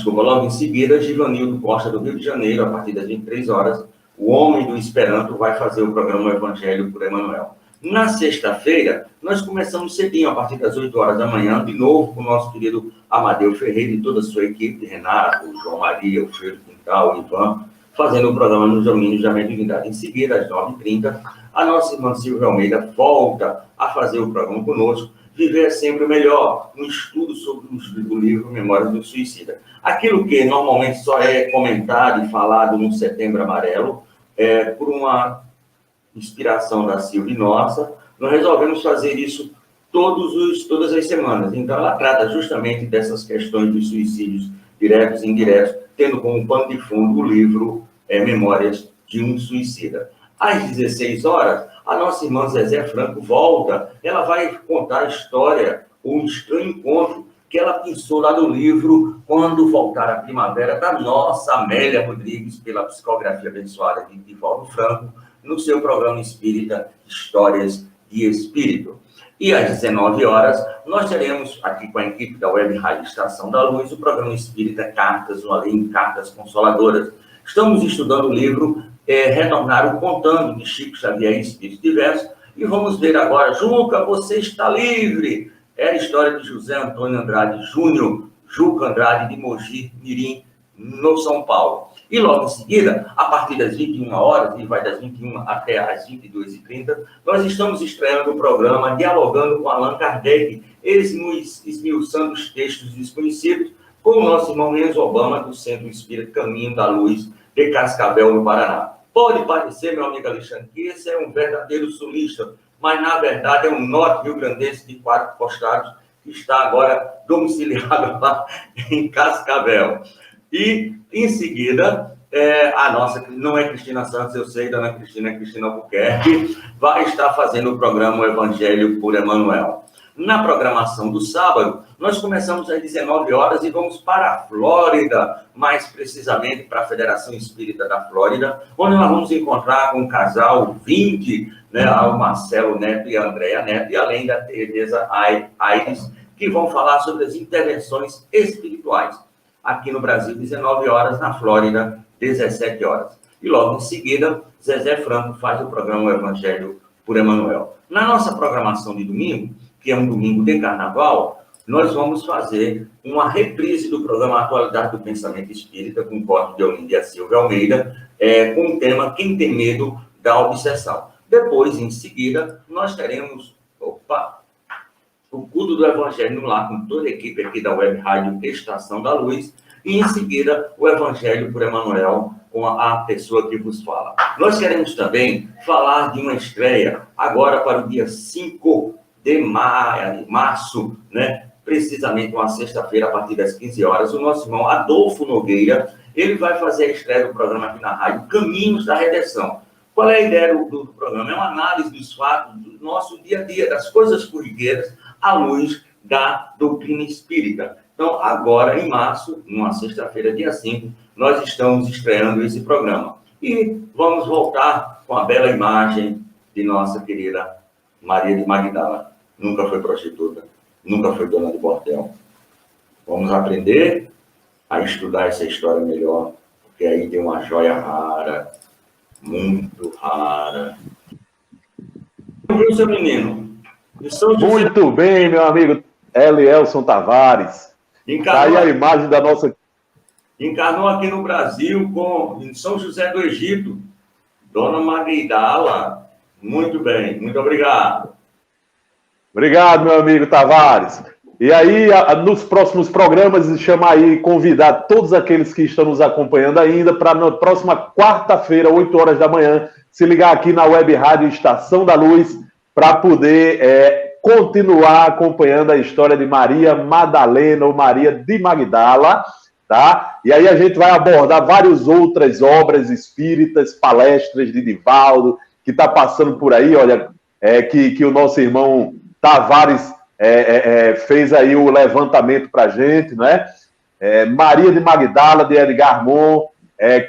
logo em seguida, Givanildo Costa, do Rio de Janeiro, a partir das 23 horas, o Homem do Esperanto vai fazer o programa Evangelho por Emmanuel. Na sexta-feira, nós começamos cedinho, a partir das 8 horas da manhã, de novo com o nosso querido Amadeu Ferreira e toda a sua equipe, Renato, João Maria, o Freire Quintal, o Ivan, fazendo o programa nos domínios da mediunidade. Em seguida, às 9h30, a nossa irmã Silvia Almeida volta a fazer o programa conosco, Viver é Sempre o Melhor, um estudo sobre o livro Memórias do Suicida. Aquilo que normalmente só é comentado e falado no Setembro Amarelo, por uma inspiração da Silvia e nossa, nós resolvemos fazer isso todas as semanas. Então, ela trata justamente dessas questões dos suicídios diretos e indiretos, tendo como pano de fundo o livro Memórias de um Suicida. Às 16 horas, a nossa irmã Zezé Franco volta, ela vai contar a história, um estranho encontro que ela pensou lá no livro Quando Voltar a Primavera, da nossa Amélia Rodrigues, pela psicografia abençoada de Divaldo Franco, no seu programa espírita Histórias de Espírito. E às 19 horas, nós teremos, aqui com a equipe da Web Rádio Estação da Luz, o programa espírita Cartas no Além, Cartas Consoladoras. Estamos estudando o livro Retornar o Contando, de Chico Xavier e Espírito Diverso, e vamos ver agora, Juca, você está livre! É a história de José Antônio Andrade Júnior, Juca Andrade, de Mogi Mirim, no São Paulo. E logo em seguida, a partir das 21 horas, e vai das 21 até as 22h30, nós estamos estreando o programa Dialogando com Allan Kardec, esmiuçando os textos desconhecidos, com o nosso irmão Enzo Obama, do Centro Espírita Caminho da Luz, de Cascavel, no Paraná. Pode parecer, meu amigo Alexandre, que esse é um verdadeiro sulista, mas, na verdade, é um norte rio-grandense de 4 postados, que está agora domiciliado lá em Cascavel. E, em seguida, a nossa, não é Cristina Santos, eu sei, dona Cristina, é Cristina Albuquerque, vai estar fazendo o programa Evangelho por Emmanuel. Na programação do sábado, nós começamos às 19 horas e vamos para a Flórida, mais precisamente para a Federação Espírita da Flórida, onde nós vamos encontrar com o casal 20, o Marcelo Neto e a Andréa Neto, e além da Tereza Aires, que vão falar sobre as intervenções espirituais. Aqui no Brasil, 19 horas, na Flórida, 17 horas. E logo em seguida, Zezé Franco faz o programa Evangelho por Emmanuel. Na nossa programação de domingo, que é um domingo de carnaval, nós vamos fazer uma reprise do programa Atualidade do Pensamento Espírita, com o corte de Olinda Silva Almeida, com o tema Quem Tem Medo da Obsessão. Depois, em seguida, nós teremos o culto do Evangelho no Lar, com toda a equipe aqui da Web Rádio Estação da Luz, e em seguida o Evangelho por Emmanuel, com a pessoa que vos fala. Nós queremos também falar de uma estreia, agora para o dia 5 de março, precisamente uma sexta-feira, a partir das 15 horas, o nosso irmão Adolfo Nogueira, ele vai fazer a estreia do programa aqui na rádio, Caminhos da Redenção. Qual é a ideia do programa? É uma análise dos fatos do nosso dia a dia, das coisas corriqueiras, à luz da doutrina espírita. Então, agora, em março, numa sexta-feira, dia 5, nós estamos estreando esse programa. E vamos voltar com a bela imagem de nossa querida Maria de Magdala. Nunca foi prostituta, nunca foi dona de bordel. Vamos aprender a estudar essa história melhor, porque aí tem uma joia rara, muito rara. Viu, seu menino? Muito bem, meu amigo Elielson Tavares. Está aí a imagem da nossa... Encarnou aqui no Brasil, em São José do Egito, Dona Magdala. Muito bem, muito obrigado. Obrigado, meu amigo Tavares. E aí, nos próximos programas, chamar aí, convidar todos aqueles que estão nos acompanhando ainda para na próxima quarta-feira, 8 horas da manhã, se ligar aqui na Web Rádio Estação da Luz para poder continuar acompanhando a história de Maria Madalena ou Maria de Magdala, tá? E aí a gente vai abordar várias outras obras espíritas, palestras de Divaldo, que está passando por aí, olha, que o nosso irmão Tavares fez aí o levantamento para a gente, né? Maria de Magdala, de Edgar Mon,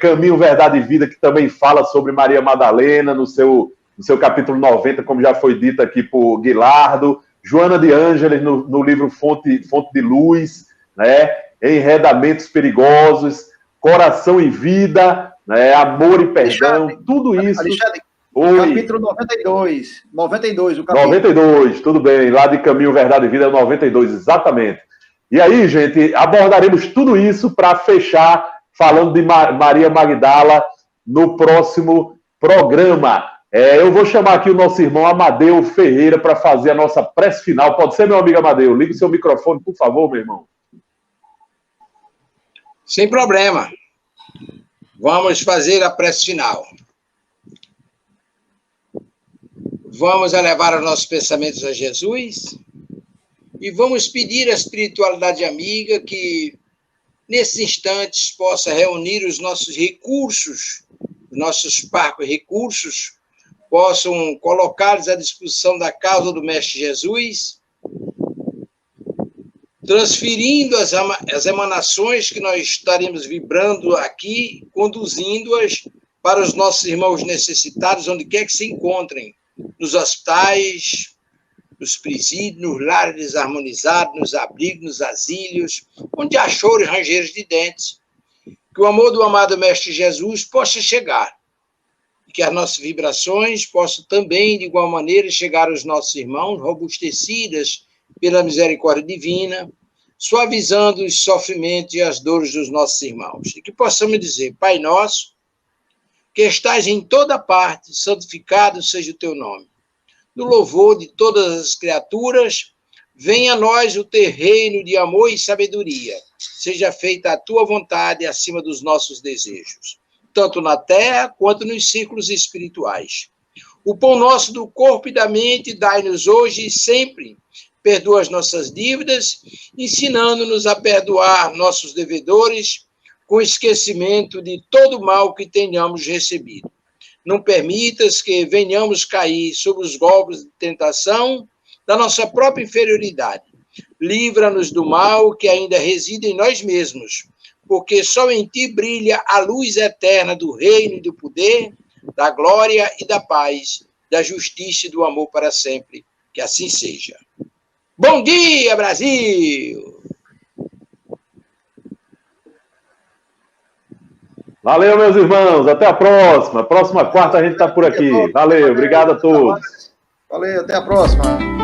Caminho, Verdade e Vida, que também fala sobre Maria Madalena, no seu capítulo 90, como já foi dito aqui por Guilardo, Joana de Ângeles, no livro Fonte de Luz, né? Enredamentos Perigosos, Coração e Vida, né? Amor e Perdão, Alexandre, tudo isso... Alexandre, Oi. Capítulo 92, o capítulo. 92, tudo bem, lá de Caminho, Verdade e Vida é o 92, exatamente. E aí, gente, abordaremos tudo isso para fechar falando de Maria Magdala no próximo programa. Eu vou chamar aqui o nosso irmão Amadeu Ferreira para fazer a nossa prece final. Pode ser, meu amigo Amadeu? Ligue o seu microfone, por favor, meu irmão. Sem problema. Vamos fazer a prece final. Vamos elevar os nossos pensamentos a Jesus e vamos pedir à espiritualidade amiga que, nesses instantes, possa reunir os nossos recursos, os nossos parcos recursos, possam colocá-los à disposição da causa do Mestre Jesus, transferindo as emanações que nós estaremos vibrando aqui, conduzindo-as para os nossos irmãos necessitados, onde quer que se encontrem, nos hospitais, nos presídios, nos lares desarmonizados, nos abrigos, nos asilos, onde há choro e rangeiros de dentes, que o amor do amado Mestre Jesus possa chegar, e que as nossas vibrações possam também, de igual maneira, chegar aos nossos irmãos, robustecidas pela misericórdia divina, suavizando os sofrimentos e as dores dos nossos irmãos, e que possamos dizer: Pai nosso, que estás em toda parte, santificado seja o teu nome. No louvor de todas as criaturas, venha a nós o teu reino de amor e sabedoria. Seja feita a tua vontade acima dos nossos desejos, tanto na terra quanto nos círculos espirituais. O pão nosso do corpo e da mente dai-nos hoje e sempre. Perdoa as nossas dívidas, ensinando-nos a perdoar nossos devedores, com esquecimento de todo o mal que tenhamos recebido. Não permitas que venhamos cair sob os golpes de tentação da nossa própria inferioridade. Livra-nos do mal que ainda reside em nós mesmos, porque só em ti brilha a luz eterna do reino e do poder, da glória e da paz, da justiça e do amor para sempre. Que assim seja. Bom dia, Brasil! Valeu, meus irmãos. Até a próxima. Próxima quarta a gente está por aqui. Valeu. Obrigado a todos. Valeu, até a próxima.